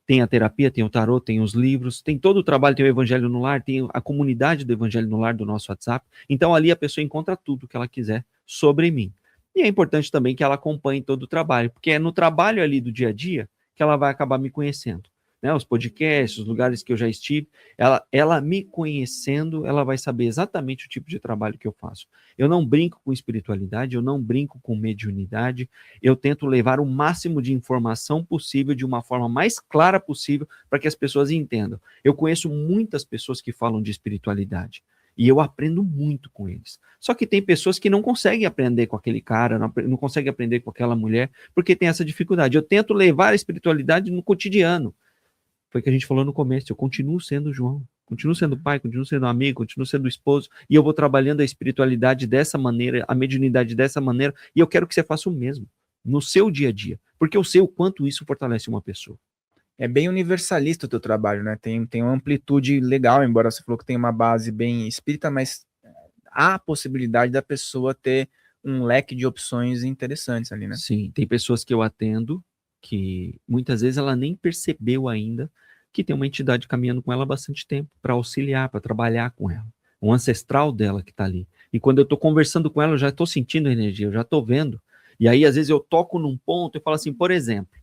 Tem a terapia, tem o tarô, tem os livros, tem todo o trabalho, tem o Evangelho no Lar, tem a comunidade do Evangelho no Lar do nosso WhatsApp. Então ali a pessoa encontra tudo que ela quiser sobre mim. E é importante também que ela acompanhe todo o trabalho, porque é no trabalho ali do dia a dia que ela vai acabar me conhecendo. Né? Os podcasts, os lugares que eu já estive, ela me conhecendo, ela vai saber exatamente o tipo de trabalho que eu faço. Eu não brinco com espiritualidade, eu não brinco com mediunidade, eu tento levar o máximo de informação possível de uma forma mais clara possível para que as pessoas entendam. Eu conheço muitas pessoas que falam de espiritualidade, e eu aprendo muito com eles. Só que tem pessoas que não conseguem aprender com aquele cara, não conseguem aprender com aquela mulher, porque tem essa dificuldade. Eu tento levar a espiritualidade no cotidiano. Foi o que a gente falou no começo, eu continuo sendo João, continuo sendo pai, continuo sendo amigo, continuo sendo esposo, e eu vou trabalhando a espiritualidade dessa maneira, a mediunidade dessa maneira, e eu quero que você faça o mesmo, no seu dia a dia, porque eu sei o quanto isso fortalece uma pessoa. É bem universalista o teu trabalho, né? Tem uma amplitude legal, embora você falou que tem uma base bem espírita, mas há a possibilidade da pessoa ter um leque de opções interessantes ali, né? Sim, tem pessoas que eu atendo que muitas vezes ela nem percebeu ainda que tem uma entidade caminhando com ela há bastante tempo para auxiliar, para trabalhar com ela. Um ancestral dela que está ali. E quando eu estou conversando com ela, eu já estou sentindo a energia, eu já estou vendo. E aí, às vezes, eu toco num ponto e falo assim, por exemplo,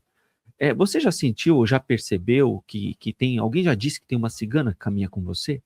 você já sentiu ou já percebeu que tem. Alguém já disse que tem uma cigana que caminha com você?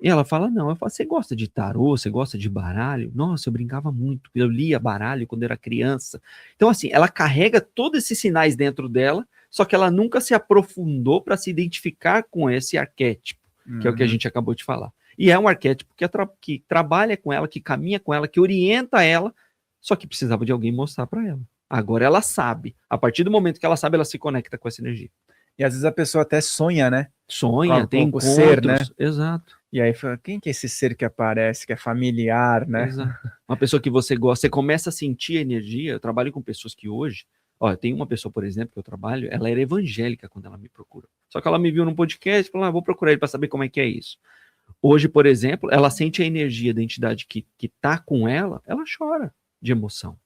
E ela fala, não. Eu falo, você gosta de tarô? Você gosta de baralho? Nossa, eu brincava muito. Eu lia baralho quando era criança. Então, assim, ela carrega todos esses sinais dentro dela, só que ela nunca se aprofundou para se identificar com esse arquétipo, que é o que a gente acabou de falar. E é um arquétipo que trabalha com ela, que caminha com ela, que orienta ela, só que precisava de alguém mostrar para ela. Agora ela sabe. A partir do momento que ela sabe, ela se conecta com essa energia. E às vezes a pessoa até sonha, né? Sonha, tem encontros. Ser, né? Exato. E aí fala, quem que é esse ser que aparece, que é familiar, né? Exato. Uma pessoa que você gosta, você começa a sentir a energia. Eu trabalho com pessoas que hoje, tem uma pessoa, por exemplo, que eu trabalho, ela era evangélica quando ela me procurou. Só que ela me viu num podcast e falou, vou procurar ele para saber como é que é isso. Hoje, por exemplo, ela sente a energia da entidade que tá com ela chora de emoção.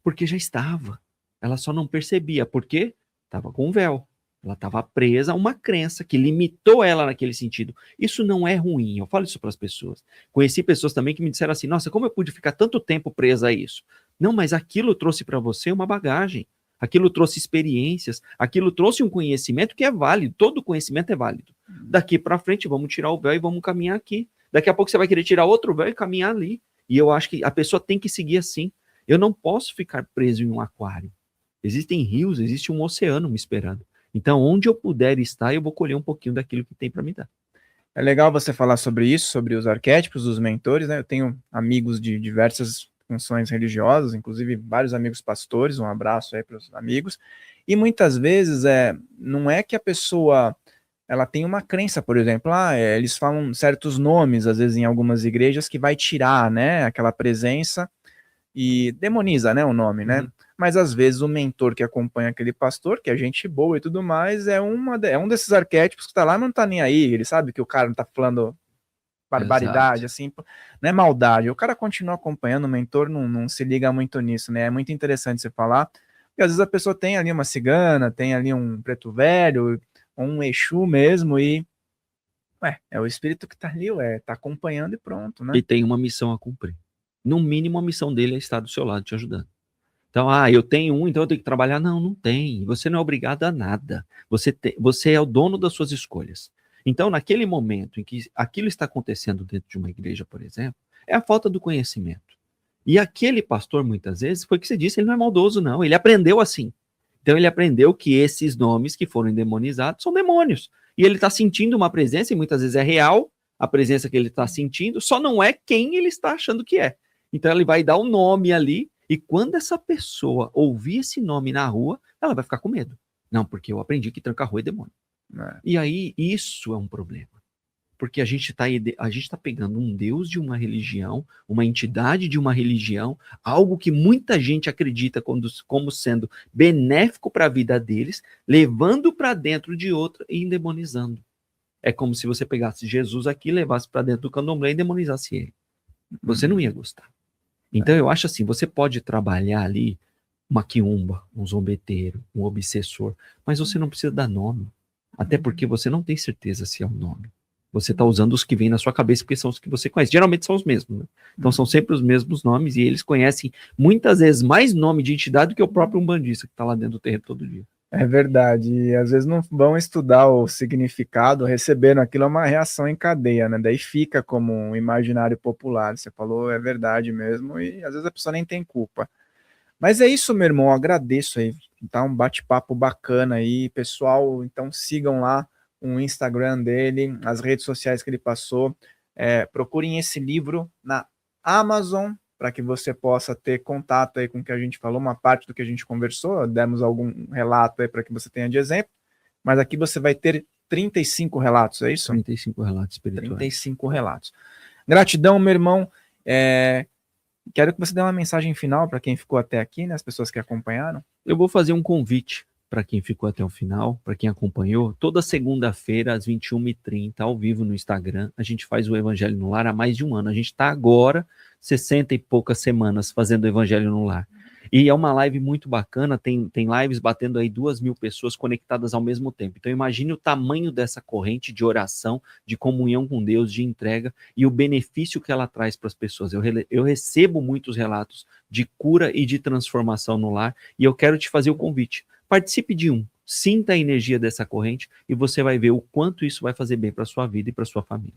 Porque já estava. Ela só não percebia, porque estava com um véu. Ela estava presa a uma crença que limitou ela naquele sentido. Isso não é ruim, eu falo isso para as pessoas. Conheci pessoas também que me disseram assim, nossa, como eu pude ficar tanto tempo presa a isso? Não, mas aquilo trouxe para você uma bagagem, aquilo trouxe experiências, aquilo trouxe um conhecimento que é válido, todo conhecimento é válido. Daqui para frente, vamos tirar o véu e vamos caminhar aqui. Daqui a pouco você vai querer tirar outro véu e caminhar ali. E eu acho que a pessoa tem que seguir assim. Eu não posso ficar preso em um aquário. Existem rios, existe um oceano me esperando. Então, onde eu puder estar, eu vou colher um pouquinho daquilo que tem para me dar. É legal você falar sobre isso, sobre os arquétipos dos mentores, né? Eu tenho amigos de diversas funções religiosas, inclusive vários amigos pastores, um abraço aí para os amigos. E muitas vezes não é que a pessoa ela tem uma crença, por exemplo, eles falam certos nomes, às vezes em algumas igrejas, que vai tirar, né, aquela presença e demoniza, né, o nome, né? Mas às vezes o mentor que acompanha aquele pastor, que é gente boa e tudo mais, é um desses arquétipos que tá lá, não tá nem aí, ele sabe que o cara não tá falando barbaridade, assim, não é maldade, o cara continua acompanhando, o mentor não se liga muito nisso, né? É muito interessante você falar, porque às vezes a pessoa tem ali uma cigana, tem ali um preto velho, um Exu mesmo, e É o espírito que tá ali, tá acompanhando e pronto, né? E tem uma missão a cumprir. No mínimo, a missão dele é estar do seu lado, te ajudando. Então, eu tenho um, então eu tenho que trabalhar. Não, não tem. Você não é obrigado a nada. Você é o dono das suas escolhas. Então, naquele momento em que aquilo está acontecendo dentro de uma igreja, por exemplo, é a falta do conhecimento. E aquele pastor, muitas vezes, foi o que você disse, ele não é maldoso, não. Ele aprendeu assim. Então, ele aprendeu que esses nomes que foram endemonizados são demônios. E ele está sentindo uma presença, e muitas vezes é real, a presença que ele está sentindo, só não é quem ele está achando que é. Então, ele vai dar um nome ali, e quando essa pessoa ouvir esse nome na rua, ela vai ficar com medo. Não, porque eu aprendi que tranca-rua é demônio. E aí, isso é um problema. Porque a gente tá pegando um Deus de uma religião, uma entidade de uma religião, algo que muita gente acredita como sendo benéfico para a vida deles, levando para dentro de outra e endemonizando. É como se você pegasse Jesus aqui, levasse para dentro do candomblé e demonizasse ele. Você não ia gostar. Então eu acho assim, você pode trabalhar ali uma quiumba, um zombeteiro, um obsessor, mas você não precisa dar nome. Até porque você não tem certeza se é o nome. Você está usando os que vêm na sua cabeça, porque são os que você conhece. Geralmente são os mesmos, né? Então são sempre os mesmos nomes, e eles conhecem muitas vezes mais nome de entidade do que o próprio umbandista que está lá dentro do terreno todo dia. É verdade, e às vezes não vão estudar o significado, receberam aquilo, é uma reação em cadeia, né? Daí fica como um imaginário popular. Você falou, é verdade mesmo, e às vezes a pessoa nem tem culpa. Mas é isso, meu irmão, eu agradeço aí, tá um bate-papo bacana aí, pessoal, então sigam lá o Instagram dele, as redes sociais que ele passou, procurem esse livro na Amazon, para que você possa ter contato aí com o que a gente falou, uma parte do que a gente conversou, demos algum relato aí para que você tenha de exemplo, mas aqui você vai ter 35 relatos, é isso? 35 relatos espirituais. 35 relatos. Gratidão, meu irmão, quero que você dê uma mensagem final para quem ficou até aqui, né, as pessoas que acompanharam. Eu vou fazer um convite para quem ficou até o final, para quem acompanhou. Toda segunda-feira, às 21h30, ao vivo no Instagram, a gente faz o Evangelho no Lar há mais de um ano. A gente está agora, 60 e poucas semanas, fazendo o Evangelho no Lar. E é uma live muito bacana, tem lives batendo aí 2.000 pessoas conectadas ao mesmo tempo. Então imagine o tamanho dessa corrente de oração, de comunhão com Deus, de entrega e o benefício que ela traz para as pessoas. Eu recebo muitos relatos de cura e de transformação no lar, e eu quero te fazer o convite. Participe de um, sinta a energia dessa corrente e você vai ver o quanto isso vai fazer bem para a sua vida e para a sua família.